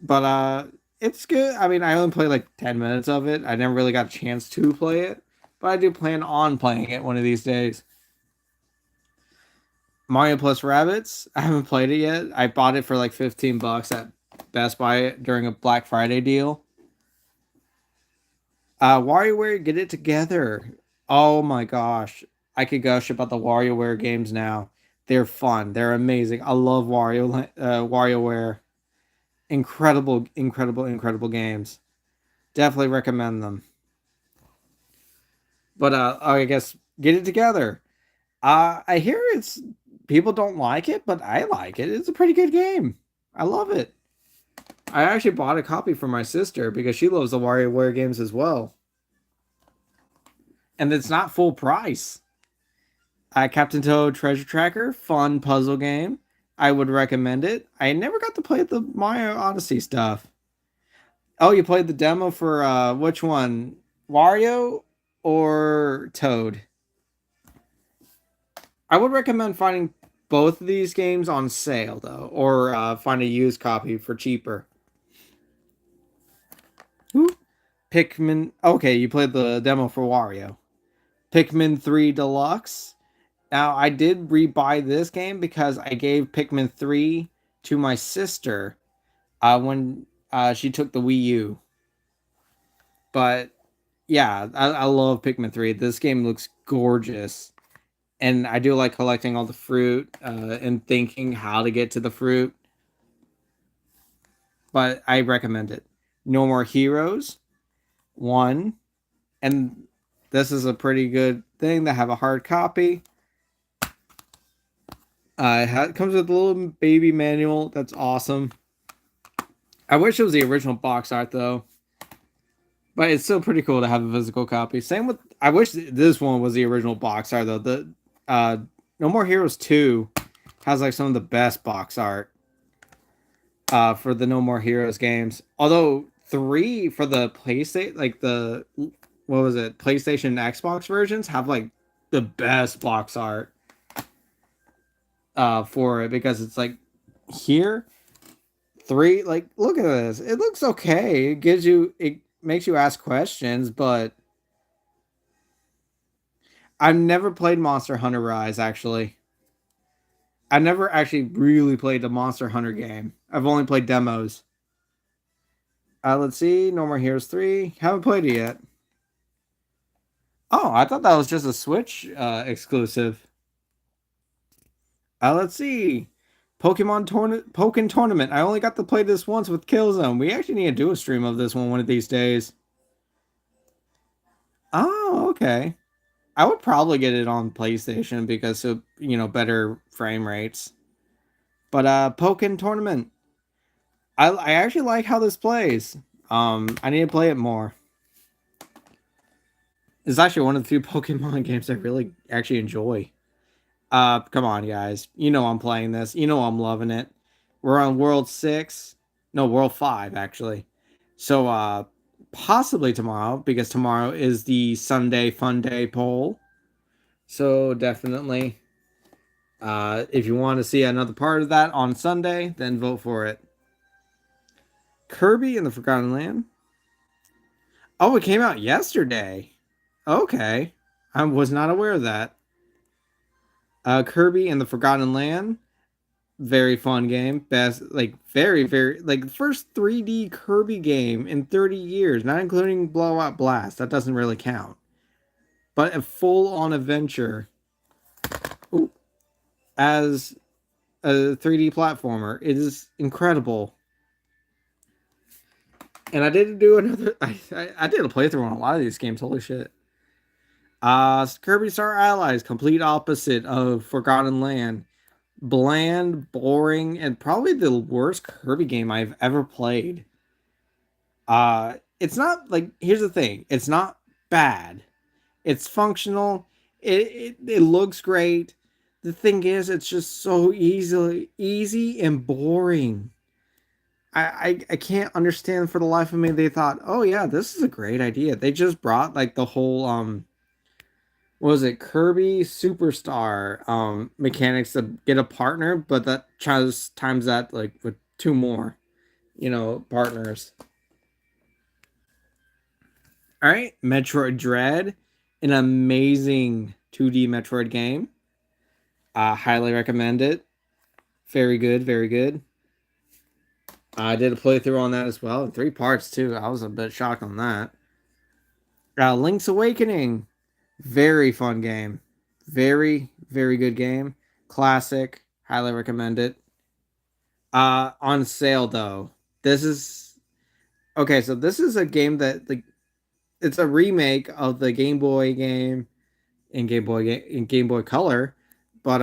But it's good. I mean, I only played like 10 minutes of it. I never really got a chance to play it, but I do plan on playing it one of these days. Mario plus Rabbits, I haven't played it yet. I bought it for like $15 at Best Buy during a Black Friday deal. WarioWare, get it together. Oh my gosh. I could gush about the WarioWare games now. They're fun. They're amazing. I love WarioWare. Incredible games. Definitely recommend them. But I guess get it together. I hear it's people don't like it, but I like it. It's a pretty good game. I love it. I actually bought a copy for my sister because she loves the WarioWare games as well. And it's not full price. Captain Toad Treasure Tracker, fun puzzle game. I would recommend it. I never got to play the Mario Odyssey stuff. Oh, you played the demo for which one? Wario or Toad? I would recommend finding both of these games on sale though, or find a used copy for cheaper. Ooh. Pikmin. Okay, you played the demo for Wario. Pikmin 3 Deluxe. Now, I did rebuy this game because I gave Pikmin 3 to my sister when she took the Wii U. But yeah, I love Pikmin 3. This game looks gorgeous. And I do like collecting all the fruit and thinking how to get to the fruit. But I recommend it. No More Heroes 1. And this is a pretty good thing to have a hard copy. It comes with a little baby manual. That's awesome. I wish it was the original box art though, but it's still pretty cool to have a physical copy. Same with I wish this one was the original box art though. The No More Heroes 2 has like some of the best box art for the No More Heroes games. Although 3 for the PlayStation, like the what was it, PlayStation and Xbox versions have like the best box art for it because it's like here 3, like look at this, it looks okay, it makes you ask questions, but I've never played Monster Hunter Rise. Actually, I've never actually really played the Monster Hunter game. I've only played demos. Let's see, No More Heroes 3, haven't played it yet. Oh, I thought that was just a Switch exclusive. Let's see. Pokken Tournament. I only got to play this once with Killzone. We actually need to do a stream of this one of these days. Oh, okay. I would probably get it on PlayStation because of, better frame rates. But Pokken Tournament. I actually like how this plays. I need to play it more. It's actually one of the few Pokemon games I really actually enjoy. Come on, guys. You know I'm playing this. You know I'm loving it. We're on World 6. No, World 5, actually. So, possibly tomorrow, because tomorrow is the Sunday Fun Day poll. So, definitely, if you want to see another part of that on Sunday, then vote for it. Kirby and the Forgotten Land. Oh, it came out yesterday. Okay. I was not aware of that. Kirby and the Forgotten Land. Very fun game. Best, like, very, like, the first 3D Kirby game in 30 years, not including Blowout Blast. That doesn't really count. But a full on adventure. Ooh, as a 3D platformer. It is incredible. And I did do another. I did a playthrough on a lot of these games. Holy shit. Kirby Star Allies, complete opposite of Forgotten Land. Bland, boring, and probably the worst Kirby game I've ever played. It's not like, here's the thing. It's not bad. It's functional. It looks great. The thing is, it's just so easy and boring. I can't understand for the life of me. They thought, oh yeah, this is a great idea. They just brought like the whole what was it, Kirby Superstar mechanics to get a partner, but that tries times that like with two more, partners. All right, Metroid Dread, an amazing 2D Metroid game. Highly recommend it. Very good, very good. I did a playthrough on that as well, in 3 parts too. I was a bit shocked on that. Link's Awakening, very fun game, very good game. Classic, highly recommend it. On sale though. This is okay. So this is a game that like it's a remake of the Game Boy game in Game Boy Color, but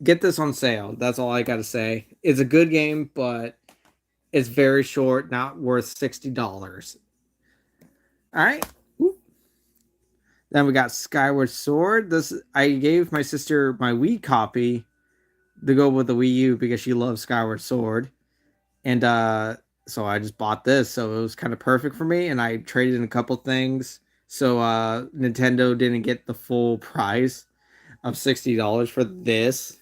get this on sale. That's all I gotta say. It's a good game, but it's very short, not worth $60. All right. Then we got Skyward Sword. This I gave my sister my Wii copy to go with the Wii U because she loves Skyward Sword, and so I just bought this. So it was kind of perfect for me, and I traded in a couple things. So Nintendo didn't get the full price of $60 for this.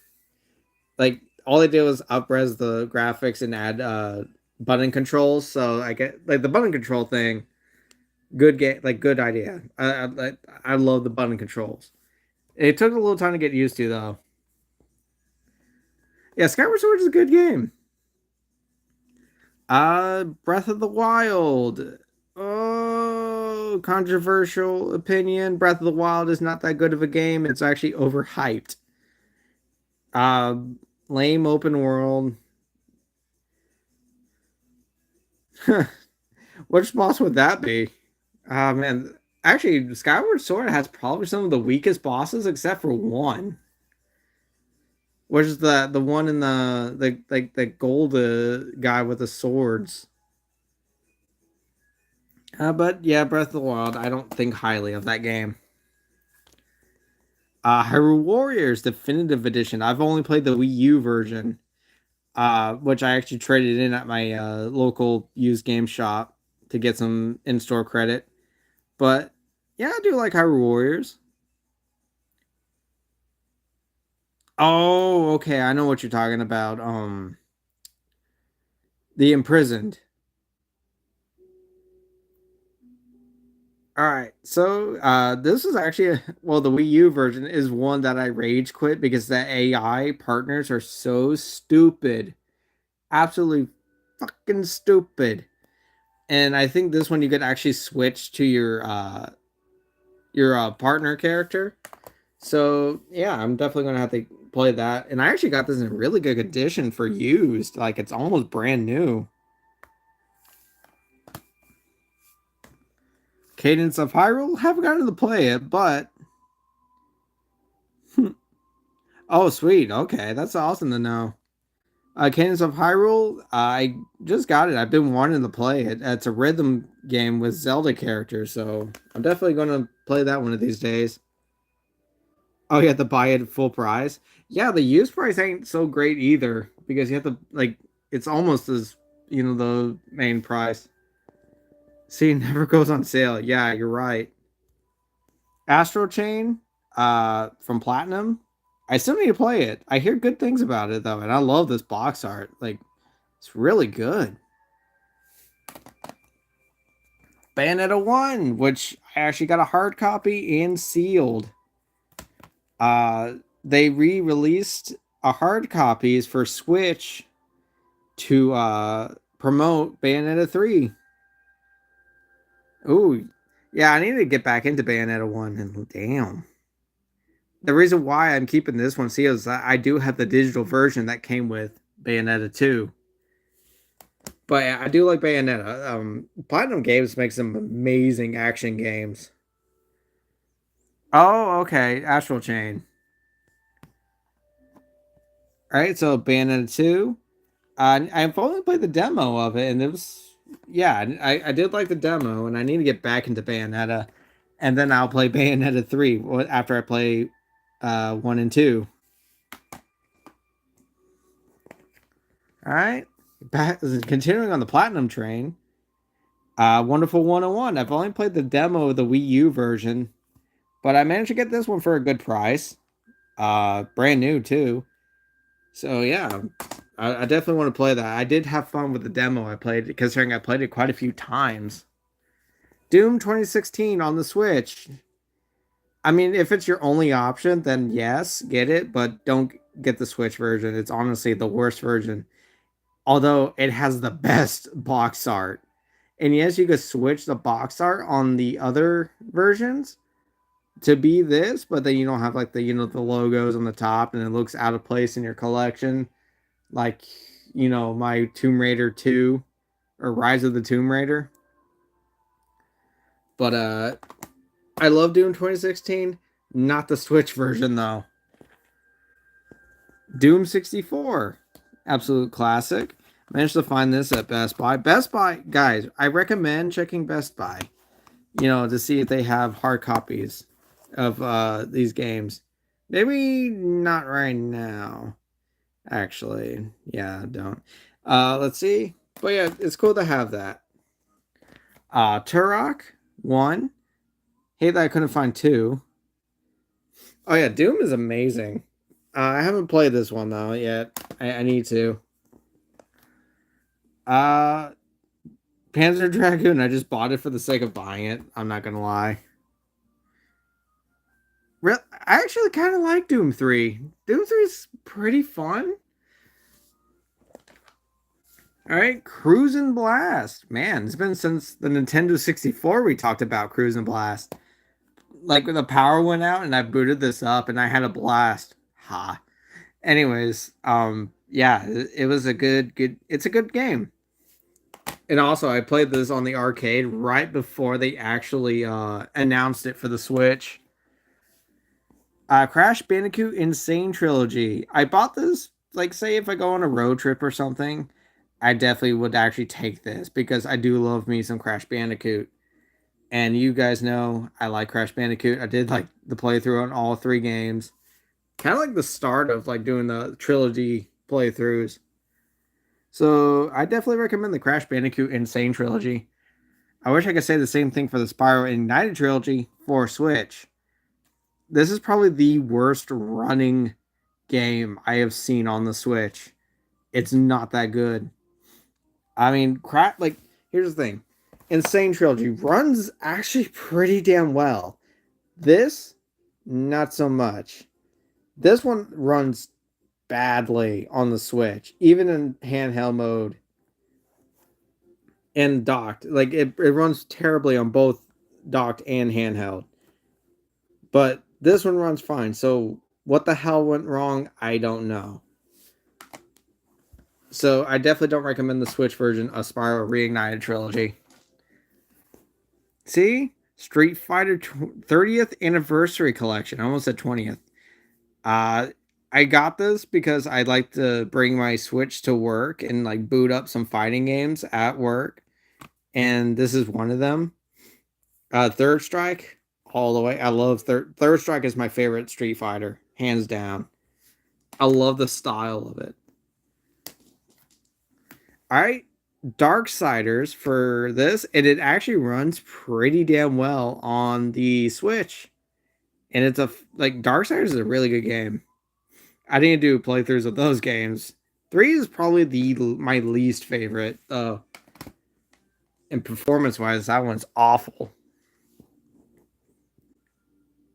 Like all they did was upres the graphics and add button controls. So I get like the button control thing. Good game, like good idea. I love the button controls. It took a little time to get used to though. Yeah, Skyward Sword is a good game. Breath of the Wild. Oh, controversial opinion. Breath of the Wild is not that good of a game. It's actually overhyped. Uh, Lame open world. Which boss would that be? Man, actually, Skyward Sword has probably some of the weakest bosses except for one, which is the one in the like the gold guy with the swords. But yeah, Breath of the Wild. I don't think highly of that game. Hyrule Warriors Definitive Edition. I've only played the Wii U version, which I actually traded in at my local used game shop to get some in-store credit. But yeah, I do like Hyrule Warriors. Oh, okay. I know what you're talking about. The Imprisoned. All right. So, this is actually well, the Wii U version is one that I rage quit because the AI partners are so stupid. Absolutely fucking stupid. And I think this one you could actually switch to your partner character. So, yeah, I'm definitely going to have to play that. And I actually got this in really good condition for used. Like it's almost brand new. Cadence of Hyrule, haven't gotten to play it, but oh, sweet. Okay, that's awesome to know. Cadence of Hyrule, I just got it. I've been wanting to play it. It's a rhythm game with Zelda characters, so I'm definitely going to play that one of these days. Oh, you have to buy it at full price. Yeah, the used price ain't so great either because you have to like it's almost as the main price. See, it never goes on sale. Yeah, you're right. Astro Chain, from Platinum. I still need to play it. I hear good things about it though, and I love this box art. Like, it's really good. Bayonetta 1, which I actually got a hard copy and sealed. They re-released a hard copies for Switch to promote Bayonetta 3. Ooh, yeah, I need to get back into Bayonetta 1 and damn. The reason why I'm keeping this one sealed is that I do have the digital version that came with Bayonetta 2. But I do like Bayonetta. Platinum Games makes some amazing action games. Oh, okay. Astral Chain. All right, so Bayonetta 2. I've only played the demo of it, and it was, yeah, I did like the demo, and I need to get back into Bayonetta, and then I'll play Bayonetta 3 after I play 1 and 2. All right, back, continuing on the Platinum train. Wonderful 101. I've only played the demo of the Wii U version, but I managed to get this one for a good price. Brand new too. So yeah, I definitely want to play that. I did have fun with the demo I played, considering I played it quite a few times. Doom 2016 on the Switch. I mean, if it's your only option, then yes, get it, but don't get the Switch version. It's honestly the worst version. Although it has the best box art. And yes, you could switch the box art on the other versions to be this, but then you don't have like the logos on the top and it looks out of place in your collection. Like, my Tomb Raider 2 or Rise of the Tomb Raider. But I love Doom 2016, not the Switch version though. Doom 64, absolute classic. Managed to find this at Best Buy. Best Buy, guys, I recommend checking Best Buy, to see if they have hard copies of these games. Maybe not right now, actually. Yeah, don't. Let's see. But yeah, it's cool to have that. Turok 1. Hate that I couldn't find 2. Oh yeah, Doom is amazing. I haven't played this one though yet. I need to. Uh Panzer Dragoon, I just bought it for the sake of buying it. I'm not gonna lie. I actually kind of like Doom 3. Doom 3 is pretty fun. All right, Cruise and Blast. Man, it's been since the Nintendo 64 we talked about Cruise and Blast. Like when the power went out and I booted this up and I had a blast. Ha. Anyways, yeah, it was a good it's a good game. And also I played this on the arcade right before they actually announced it for the Switch. Crash Bandicoot Insane Trilogy. I bought this, like, say if I go on a road trip or something, I definitely would actually take this because I do love me some Crash Bandicoot. And you guys know I like Crash Bandicoot. I did like the playthrough on all three games. Kind of like the start of like doing the trilogy playthroughs. So I definitely recommend the Crash Bandicoot Insane Trilogy. I wish I could say the same thing for the Spyro Ignited Trilogy for Switch. This is probably the worst running game I have seen on the Switch. It's not that good. I mean, crap. Like, here's the thing: Insane Trilogy runs actually pretty damn well. This, not so much. This one runs badly on the Switch, even in handheld mode and docked. Like, it runs terribly on both docked and handheld. But this one runs fine. So, what the hell went wrong? I don't know. So, I definitely don't recommend the Switch version of Spyro Reignited Trilogy. See? Street Fighter 30th Anniversary Collection. I almost said 20th. Uh, I got this because I like to bring my Switch to work and like boot up some fighting games at work, and this is one of them. Third Strike, all the way. I love Third Strike is my favorite Street Fighter, hands down. I love the style of it. All right, Darksiders for this, and it actually runs pretty damn well on the Switch. And it's like Darksiders is a really good game. I didn't do playthroughs of those games. 3 is probably my least favorite. And performance wise, that one's awful.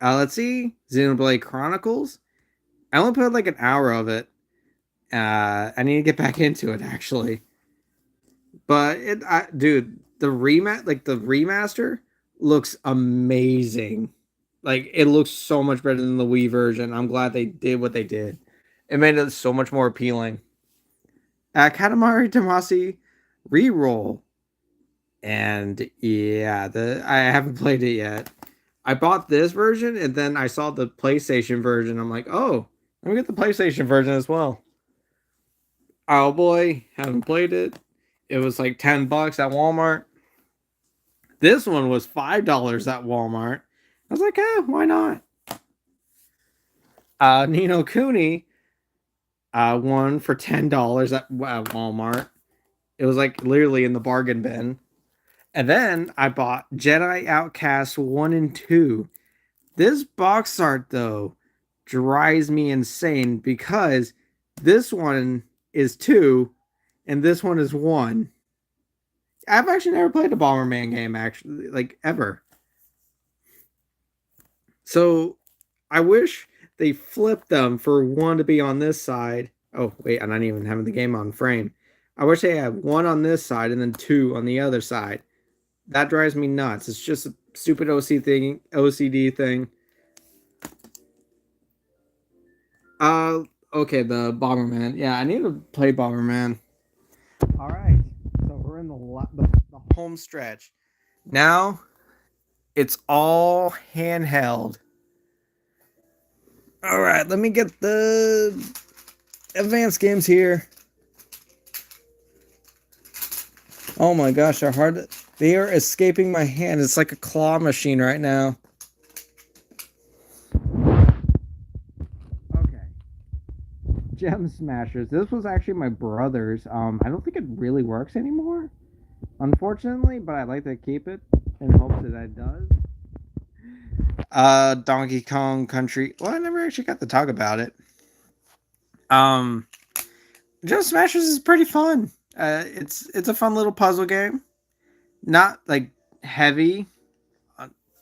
Let's see, Xenoblade Chronicles. I only played like an hour of it. I need to get back into it actually. But dude, the remaster looks amazing. Like it looks so much better than the Wii version. I'm glad they did what they did. It made it so much more appealing. Katamari Damacy Reroll, and yeah, I haven't played it yet. I bought this version, and then I saw the PlayStation version. I'm like, oh, let me get the PlayStation version as well. Oh boy, haven't played it. It was like $10 at Walmart. This one was $5 at Walmart. I was like, why not? Ni no Kuni, one for $10 at Walmart. It was like literally in the bargain bin. And then I bought Jedi Outcast 1 and 2. This box art, though, drives me insane because this one is 2 and this one is 1. I've actually never played a Bomberman game, actually, like ever. So I wish they flipped them for one to be on this side. Oh, wait, I'm not even having the game on frame. I wish they had one on this side and then 2 on the other side. That drives me nuts. It's just a stupid OCD thing. Okay, the Bomberman. Yeah, I need to play Bomberman. All right, so we're in the home stretch. Now, it's all handheld. All right, let me get the advanced games here. Oh my gosh, they're hard. They are escaping my hand. It's like a claw machine right now. Okay. Gem Smashers. This was actually my brother's. I don't think it really works anymore, unfortunately, but I'd like to keep it in hopes that it does. Donkey Kong Country. Well, I never actually got to talk about it. Gem Smashers is pretty fun. It's a fun little puzzle game. Not like heavy.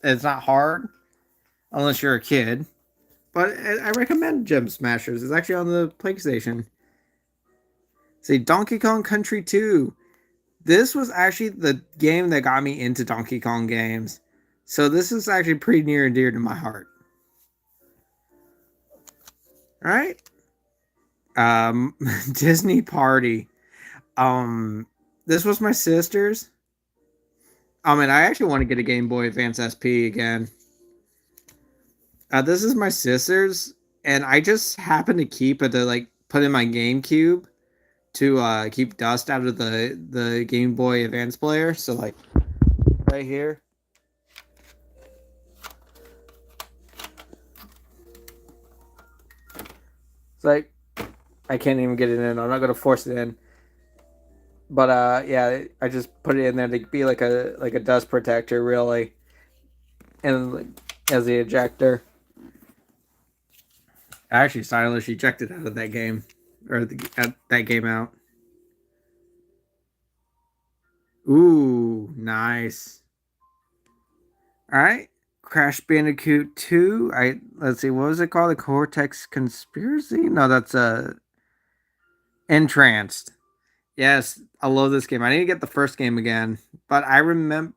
It's not hard unless you're a kid. But I recommend Gem Smashers. It's actually on the PlayStation. See, Donkey Kong Country 2. This was actually the game that got me into Donkey Kong games. So this is actually pretty near and dear to my heart. All right. Disney Party. This was my sister's. And I actually want to get a Game Boy Advance SP again. This is my sister's, and I just happened to keep it to like put in my GameCube to keep dust out of the Game Boy Advance player. So like right here. It's like I can't even get it in. I'm not gonna force it in. But yeah, I just put it in there to be like a dust protector, really, and like, as the ejector. I actually stylish ejected out of that game, or that game out. Ooh, nice. All right, Crash Bandicoot 2. Let's see, what was it called? The Cortex Conspiracy? No, that's Entranced. Yes, I love this game. I need to get the first game again, but I remember.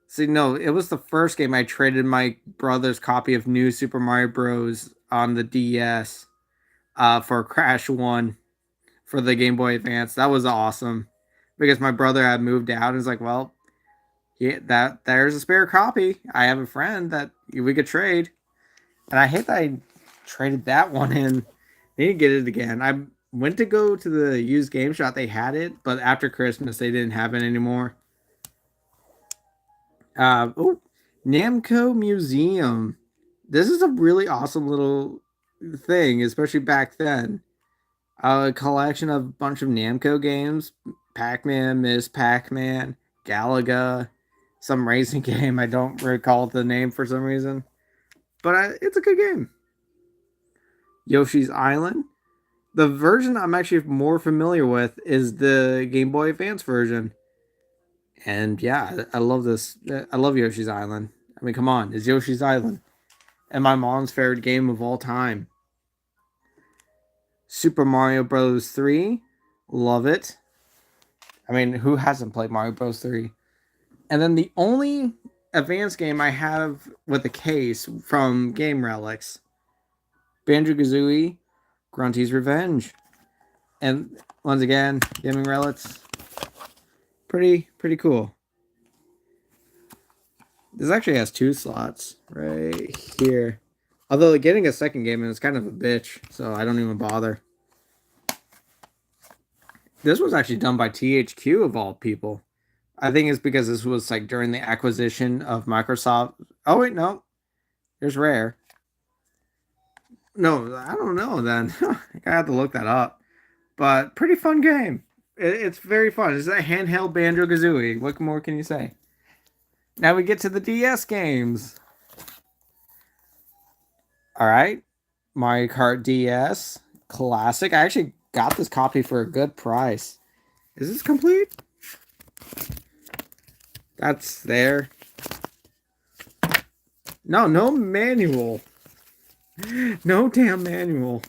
See, no, it was the first game I traded my brother's copy of New Super Mario Bros. On the DS for Crash 1 for the Game Boy Advance. That was awesome because my brother had moved out and was like, well, yeah, there's a spare copy. I have a friend that we could trade. And I hate that I traded that one in. need to get it again. I went to go to the used game shop. They had it, but after Christmas, they didn't have it anymore. Oh, Namco Museum. This is a really awesome little thing, especially back then. A collection of a bunch of Namco games: Pac-Man, Miss Pac-Man, Galaga, some racing game. I don't recall the name for some reason, but it's a good game. Yoshi's Island. The version I'm actually more familiar with is the Game Boy Advance version. And yeah, I love this. I love Yoshi's Island. I mean, come on, it's Yoshi's Island. And my mom's favorite game of all time. Super Mario Bros. 3. Love it. I mean, who hasn't played Mario Bros. 3? And then the only advanced game I have with a case from Game Relics: Banjo Kazooie, Grunty's Revenge. And once again, Gaming Relics. Pretty cool. This actually has 2 slots right here. Although getting a second game is kind of a bitch, so I don't even bother. This was actually done by THQ of all people. I think it's because this was like during the acquisition of Microsoft. Oh wait, no. There's Rare. No, I don't know then. I have to look that up. But pretty fun game. It's very fun. It's a handheld Banjo Kazooie. What more can you say? Now we get to the DS games. All right. Mario Kart DS. Classic. I actually got this copy for a good price. Is this complete? That's there. No manual. No damn manual.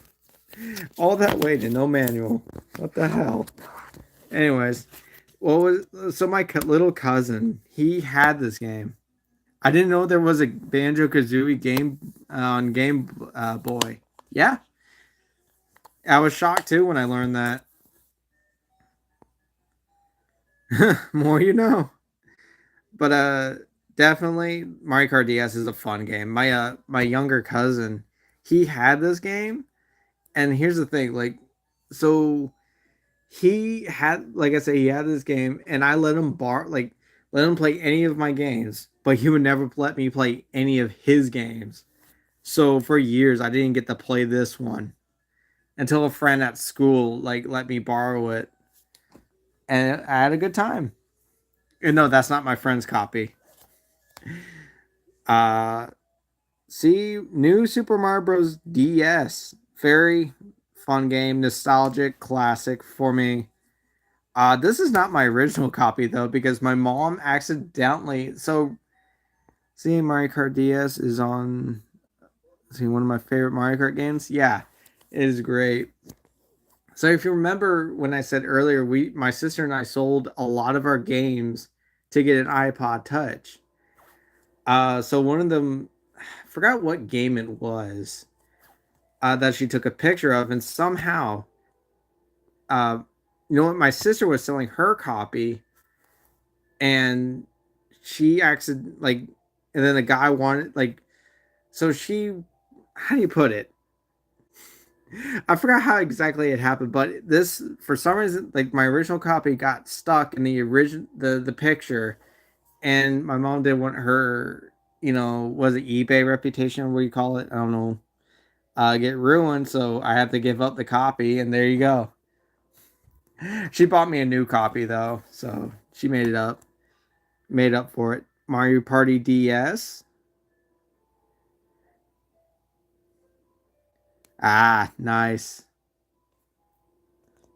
All that waiting, no manual. What the hell? Anyways, so my little cousin, he had this game. I didn't know there was a Banjo Kazooie game on Game Boy. Yeah, I was shocked too when I learned that. More you know. But definitely Mario Kart DS is a fun game. My younger cousin, he had this game, and here's the thing, like, so he had, like I say, he had this game, and I let him play any of my games, but he would never let me play any of his games. So for years, I didn't get to play this one until a friend at school like let me borrow it, and I had a good time. And no, that's not my friend's copy. Uh, See, new Super Mario Bros. DS, very fun game, nostalgic, classic for me. This is not my original copy though, because my mom accidentally. So, see, Mario Kart DS is on. See, one of my favorite Mario Kart games. Yeah, it is great. So, if you remember when I said earlier, my sister and I sold a lot of our games to get an iPod Touch. So one of them, I forgot what game it was, that she took a picture of, and somehow, uh, you know what, my sister was selling her copy, and she accident like, and then the guy wanted like, so she, how do you put it? I forgot how exactly it happened, but this, for some reason, like my original copy got stuck in the original the picture, and my mom didn't want her, was it eBay reputation, or what do you call it? I don't know. Get ruined, so I have to give up the copy, and there you go. She bought me a new copy though, so she made up for it. Mario Party DS. Ah, nice.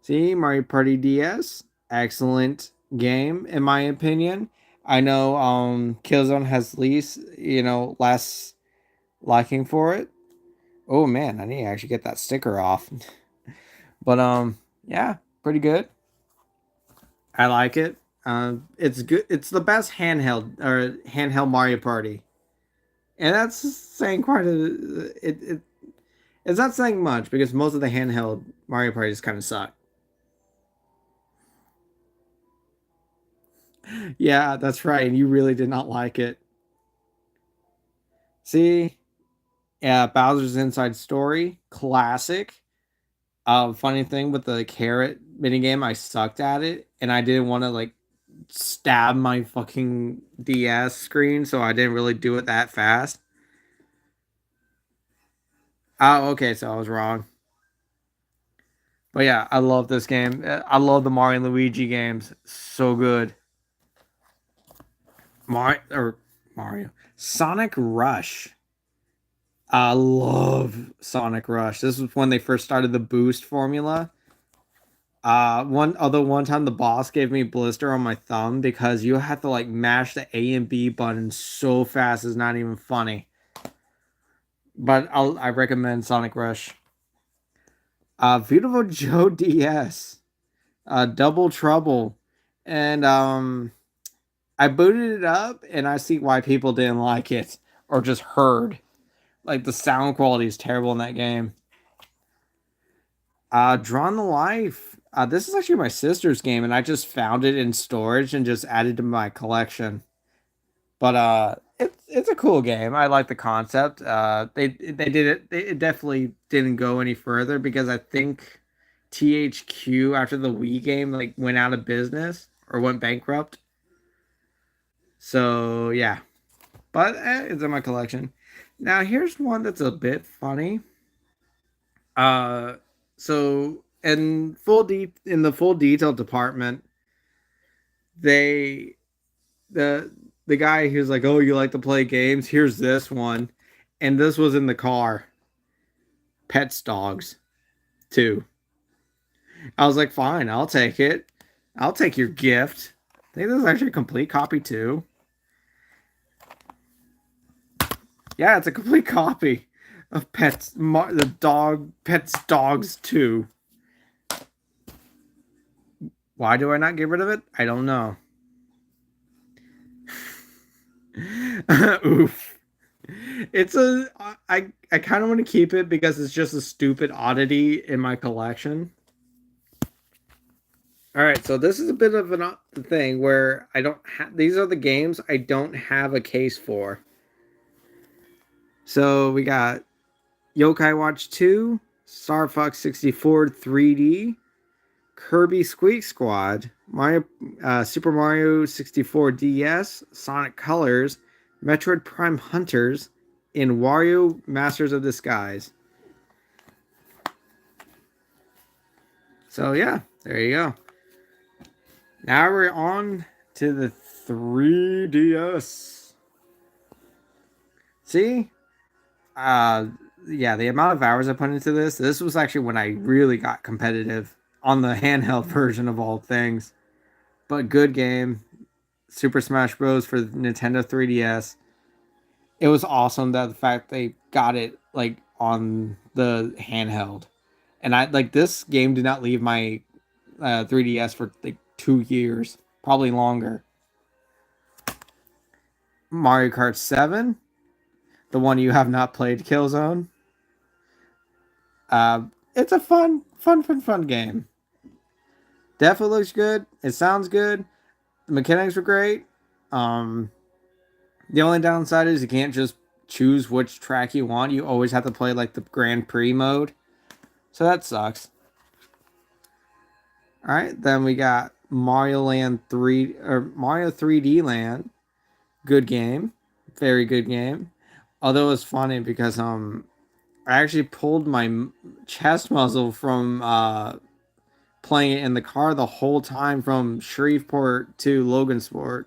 See, Mario Party DS, excellent game in my opinion. I know Killzone has least, less liking for it. Oh man, I need to actually get that sticker off. But yeah, pretty good. I like it. It's good. It's the best handheld Mario Party, and that's saying quite a. It's not saying much because most of the handheld Mario Parties kind of suck. Yeah, that's right. You really did not like it. See, yeah, Bowser's Inside Story, classic. Funny thing with the carrot minigame, I sucked at it, and I didn't want to like stab my fucking DS screen, so I didn't really do it that fast. Oh, okay, so I was wrong. But yeah, I love this game. I love the Mario and Luigi games. So good. Mario. Sonic Rush. I love Sonic Rush. This was when they first started the boost formula. One time the boss gave me blister on my thumb because you have to like mash the A and B button so fast it's not even funny. But I recommend Sonic Rush. Beautiful Joe DS. Double Trouble. And I booted it up and I see why people didn't like it or just heard. Like the sound quality is terrible in that game. Drawn to Life. This is actually my sister's game, and I just found it in storage and just added to my collection. But it's a cool game. I like the concept. They did it. It definitely didn't go any further because I think THQ after the Wii game like went out of business or went bankrupt. So yeah, but it's in my collection. Now here's one that's a bit funny. Uh, so in the full detail department, they the guy who's like, "Oh, you like to play games? Here's this one," and this was in the car. Pets Dogs 2. I was like, "Fine, I'll take it. I'll take your gift." I think this is actually a complete copy too. Yeah, it's a complete copy of Pets Dogs 2. Why do I not get rid of it? I don't know. Oof. It's a I kind of want to keep it because it's just a stupid oddity in my collection. All right, so this is a bit of an thing where I don't have these are the games I don't have a case for. So we got Yokai Watch 2, Star Fox 64 3D, Kirby Squeak Squad, Super Mario 64 DS, Sonic Colors, Metroid Prime Hunters, and Wario Masters of Disguise. So yeah, there you go. Now we're on to the 3DS. See? Yeah, the amount of hours I put into this was actually when I really got competitive on the handheld version of all things. But good game. Super Smash Bros. For Nintendo 3DS. It was awesome that the fact they got it like on the handheld. And I like this game did not leave my 3DS for like 2 years, probably longer. Mario Kart 7, the one you have not played, Killzone. It's a fun game. Definitely looks good. It sounds good. The mechanics were great. Um, the only downside is you can't just choose which track you want. You always have to play like the Grand Prix mode. So that sucks. All right, then we got Mario Land 3 or Mario 3D Land. Good game. Very good game. Although it's funny because I actually pulled my chest muzzle from playing it in the car the whole time from Shreveport to Logansport.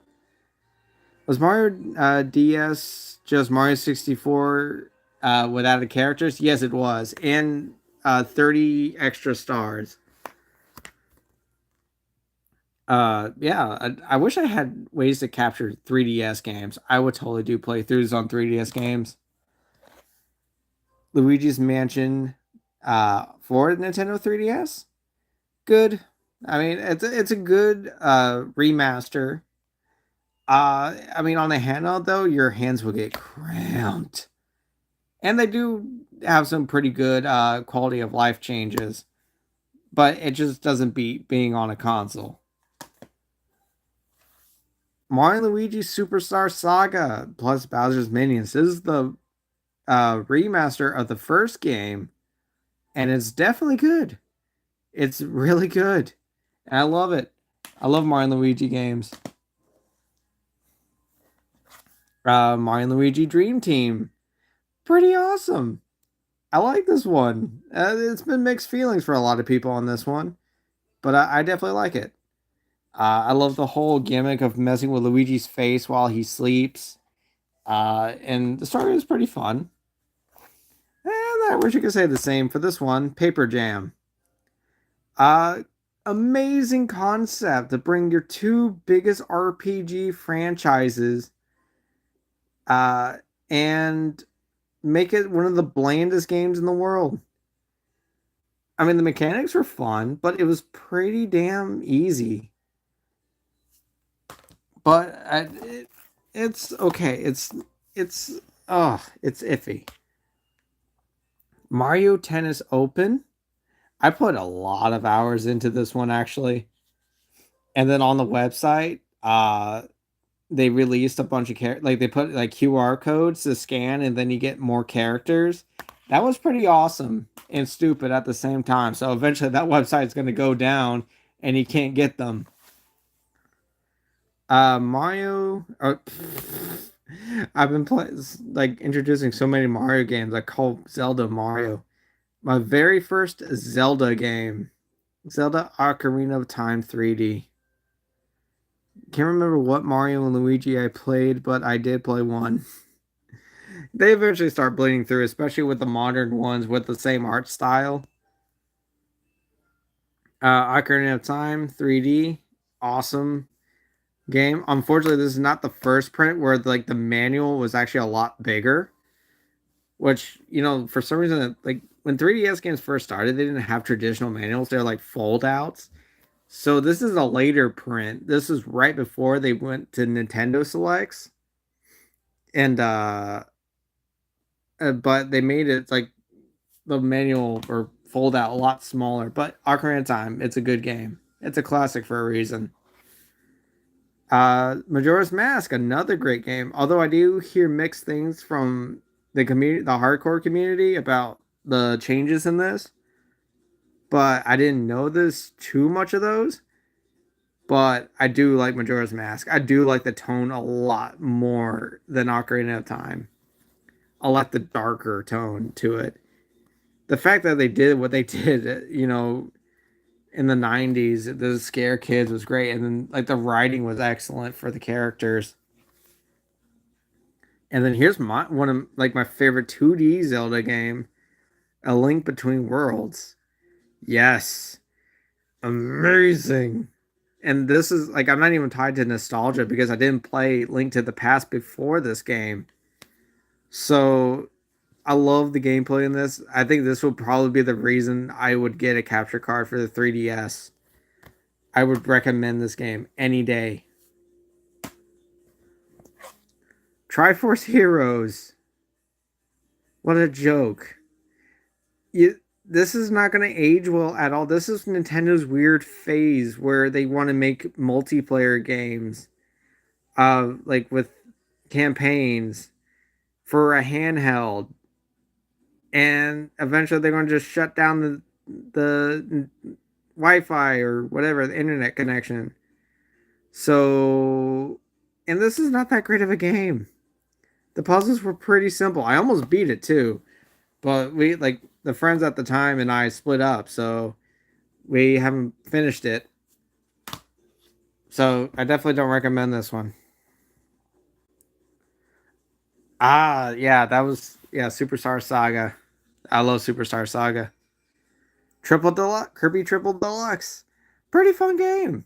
Was Mario DS just Mario 64 without the characters? Yes, it was. And 30 extra stars. Yeah, I wish I had ways to capture 3DS games. I would totally do playthroughs on 3DS games. Luigi's Mansion for Nintendo 3DS. Good. I mean, it's a good remaster. I mean, on the handheld though, your hands will get cramped, and they do have some pretty good quality of life changes, but it just doesn't beat being on a console. Mario and Luigi Superstar Saga plus Bowser's Minions. This is the remaster of the first game, and it's definitely good. It's really good. And I love it. I love Mario and Luigi games. Mario and Luigi Dream Team. Pretty awesome. I like this one. It's been mixed feelings for a lot of people on this one, but I definitely like it. I love the whole gimmick of messing with Luigi's face while he sleeps. And the story is pretty fun. And I wish you could say the same for this one, Paper Jam. Uh, Amazing concept to bring your two biggest RPG franchises uh, and make it one of the blandest games in the world. I mean, the mechanics were fun, but it was pretty damn easy. But it's okay. It's it's iffy. Mario Tennis Open. I put a lot of hours into this one actually. And then on the website, they released a bunch of like they put like QR codes to scan and then you get more characters. That was pretty awesome and stupid at the same time. So eventually that website's going to go down and you can't get them. Mario I've been playing like introducing so many Mario games. I call Zelda Mario. My very first Zelda game, Zelda Ocarina of Time 3D. Can't remember what Mario and Luigi I played, but I did play one. They eventually start bleeding through, especially with the modern ones with the same art style. Ocarina of Time 3D, awesome game. Unfortunately, this is not the first print where like the manual was actually a lot bigger. Which for some reason, like when 3DS games first started, they didn't have traditional manuals. They're like fold outs. So this is a later print. This is right before they went to Nintendo Selects, and but they made it like the manual or fold out a lot smaller. But Ocarina of Time, it's a good game. It's a classic for a reason. Majora's Mask, another great game. Although I do hear mixed things from the community, the hardcore community, about the changes in this. But I didn't know this too much of those. But I do like Majora's Mask. I do like the tone a lot more than Ocarina of Time. I like the darker tone to it. The fact that they did what they did, in the 90s, the scare kids was great. And then, like, the writing was excellent for the characters. And then here's one of like my favorite 2D Zelda game, A Link Between Worlds. Yes, amazing. And this is like I'm not even tied to nostalgia because I didn't play Link to the Past before this game. So I love the gameplay in this. I think this would probably be the reason I would get a capture card for the 3DS. I would recommend this game any day. Triforce Heroes. What a joke. This is not going to age well at all. This is Nintendo's weird phase where they want to make multiplayer games, like with campaigns for a handheld, and eventually they're going to just shut down the Wi-Fi or whatever the internet connection. So, and this is not that great of a game. The puzzles were pretty simple. I almost beat it too, but we like the friends at the time and I split up, so we haven't finished it. So I definitely don't recommend this one. Yeah, that was Superstar Saga. I love Superstar Saga. Triple Deluxe, Kirby Triple Deluxe, pretty fun game.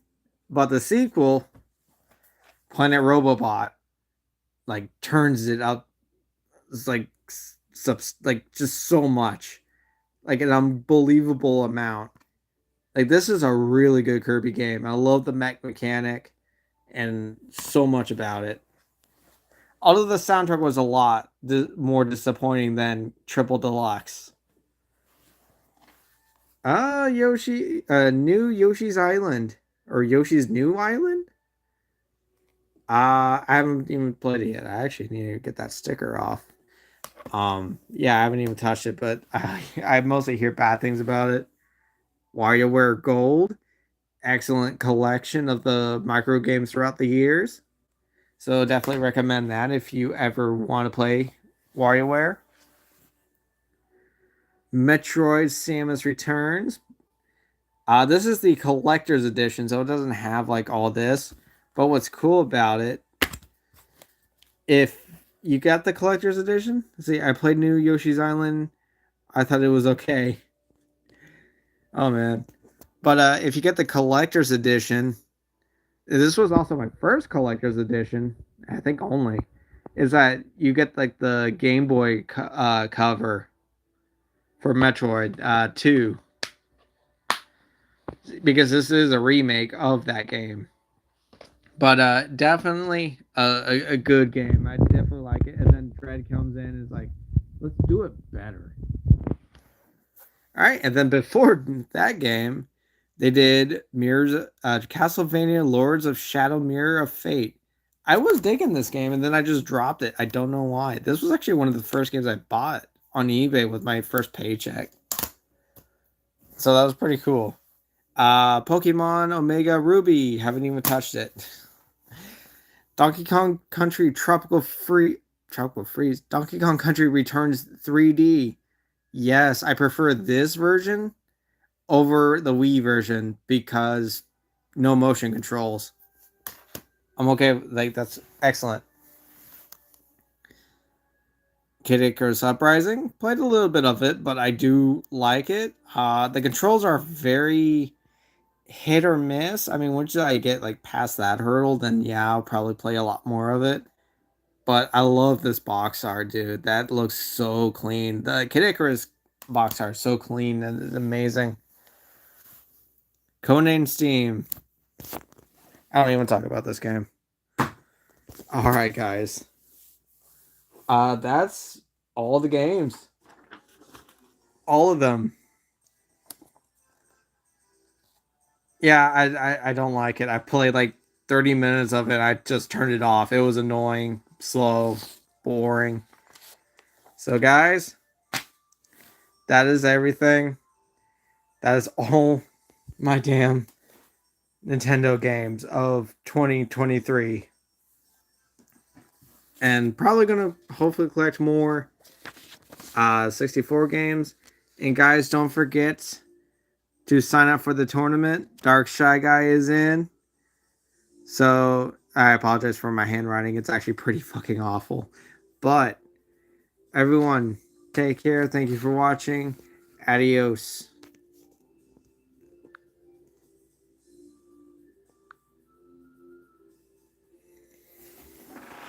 But the sequel, Planet Robobot, like turns it up. It's like like just so much, like an unbelievable amount. Like this is a really good Kirby game. I love the mech mechanic and so much about it. Although the soundtrack was a lot more disappointing than Triple Deluxe. New Yoshi's Island or Yoshi's New Island. I haven't even played it yet. I actually need to get that sticker off. Yeah, I haven't even touched it, but I mostly hear bad things about it. WarioWare Gold, excellent collection of the micro games throughout the years. So definitely recommend that if you ever want to play WarioWare. Metroid Samus Returns. This is the collector's edition, so it doesn't have like all this. But what's cool about it, if you got the collector's edition, see, I played New Yoshi's Island. I thought it was okay. Oh man. But if you get the collector's edition, this was also my first collector's edition, I think only, is that you get like the Game Boy cover for Metroid 2 because this is a remake of that game. But definitely a good game. I definitely like it. And then Dread comes in and is like, let's do it better. All right, and then before that game, they did Mirrors, Castlevania Lords of Shadow Mirror of Fate. I was digging this game, and then I just dropped it. I don't know why. This was actually one of the first games I bought on eBay with my first paycheck. So that was pretty cool. Pokemon Omega Ruby. Haven't even touched it. Donkey Kong Country Tropical Freeze. Donkey Kong Country returns 3D. Yes, I prefer this version over the Wii version because no motion controls. I'm okay. Like, that's excellent. Kid Icarus Uprising. Played a little bit of it, but I do like it. The controls are very hit or miss. I mean, once I get like past that hurdle, then yeah, I'll probably play a lot more of it. But I love this box art, dude. That looks so clean. The Kid Icarus box art is so clean and it's amazing. Codename Steam. I don't even talk about this game. All right, guys. That's all the games. All of them. Yeah, I don't like it. I played like 30 minutes of it. I just turned it off. It was annoying, slow, boring. So, guys, that is everything. That is all my damn Nintendo games of 2023. And probably gonna hopefully collect more 64 games. And guys, don't forget to sign up for the tournament. Dark Shy Guy is in. So I apologize for my handwriting. It's actually pretty fucking awful. But everyone, take care. Thank you for watching. Adios.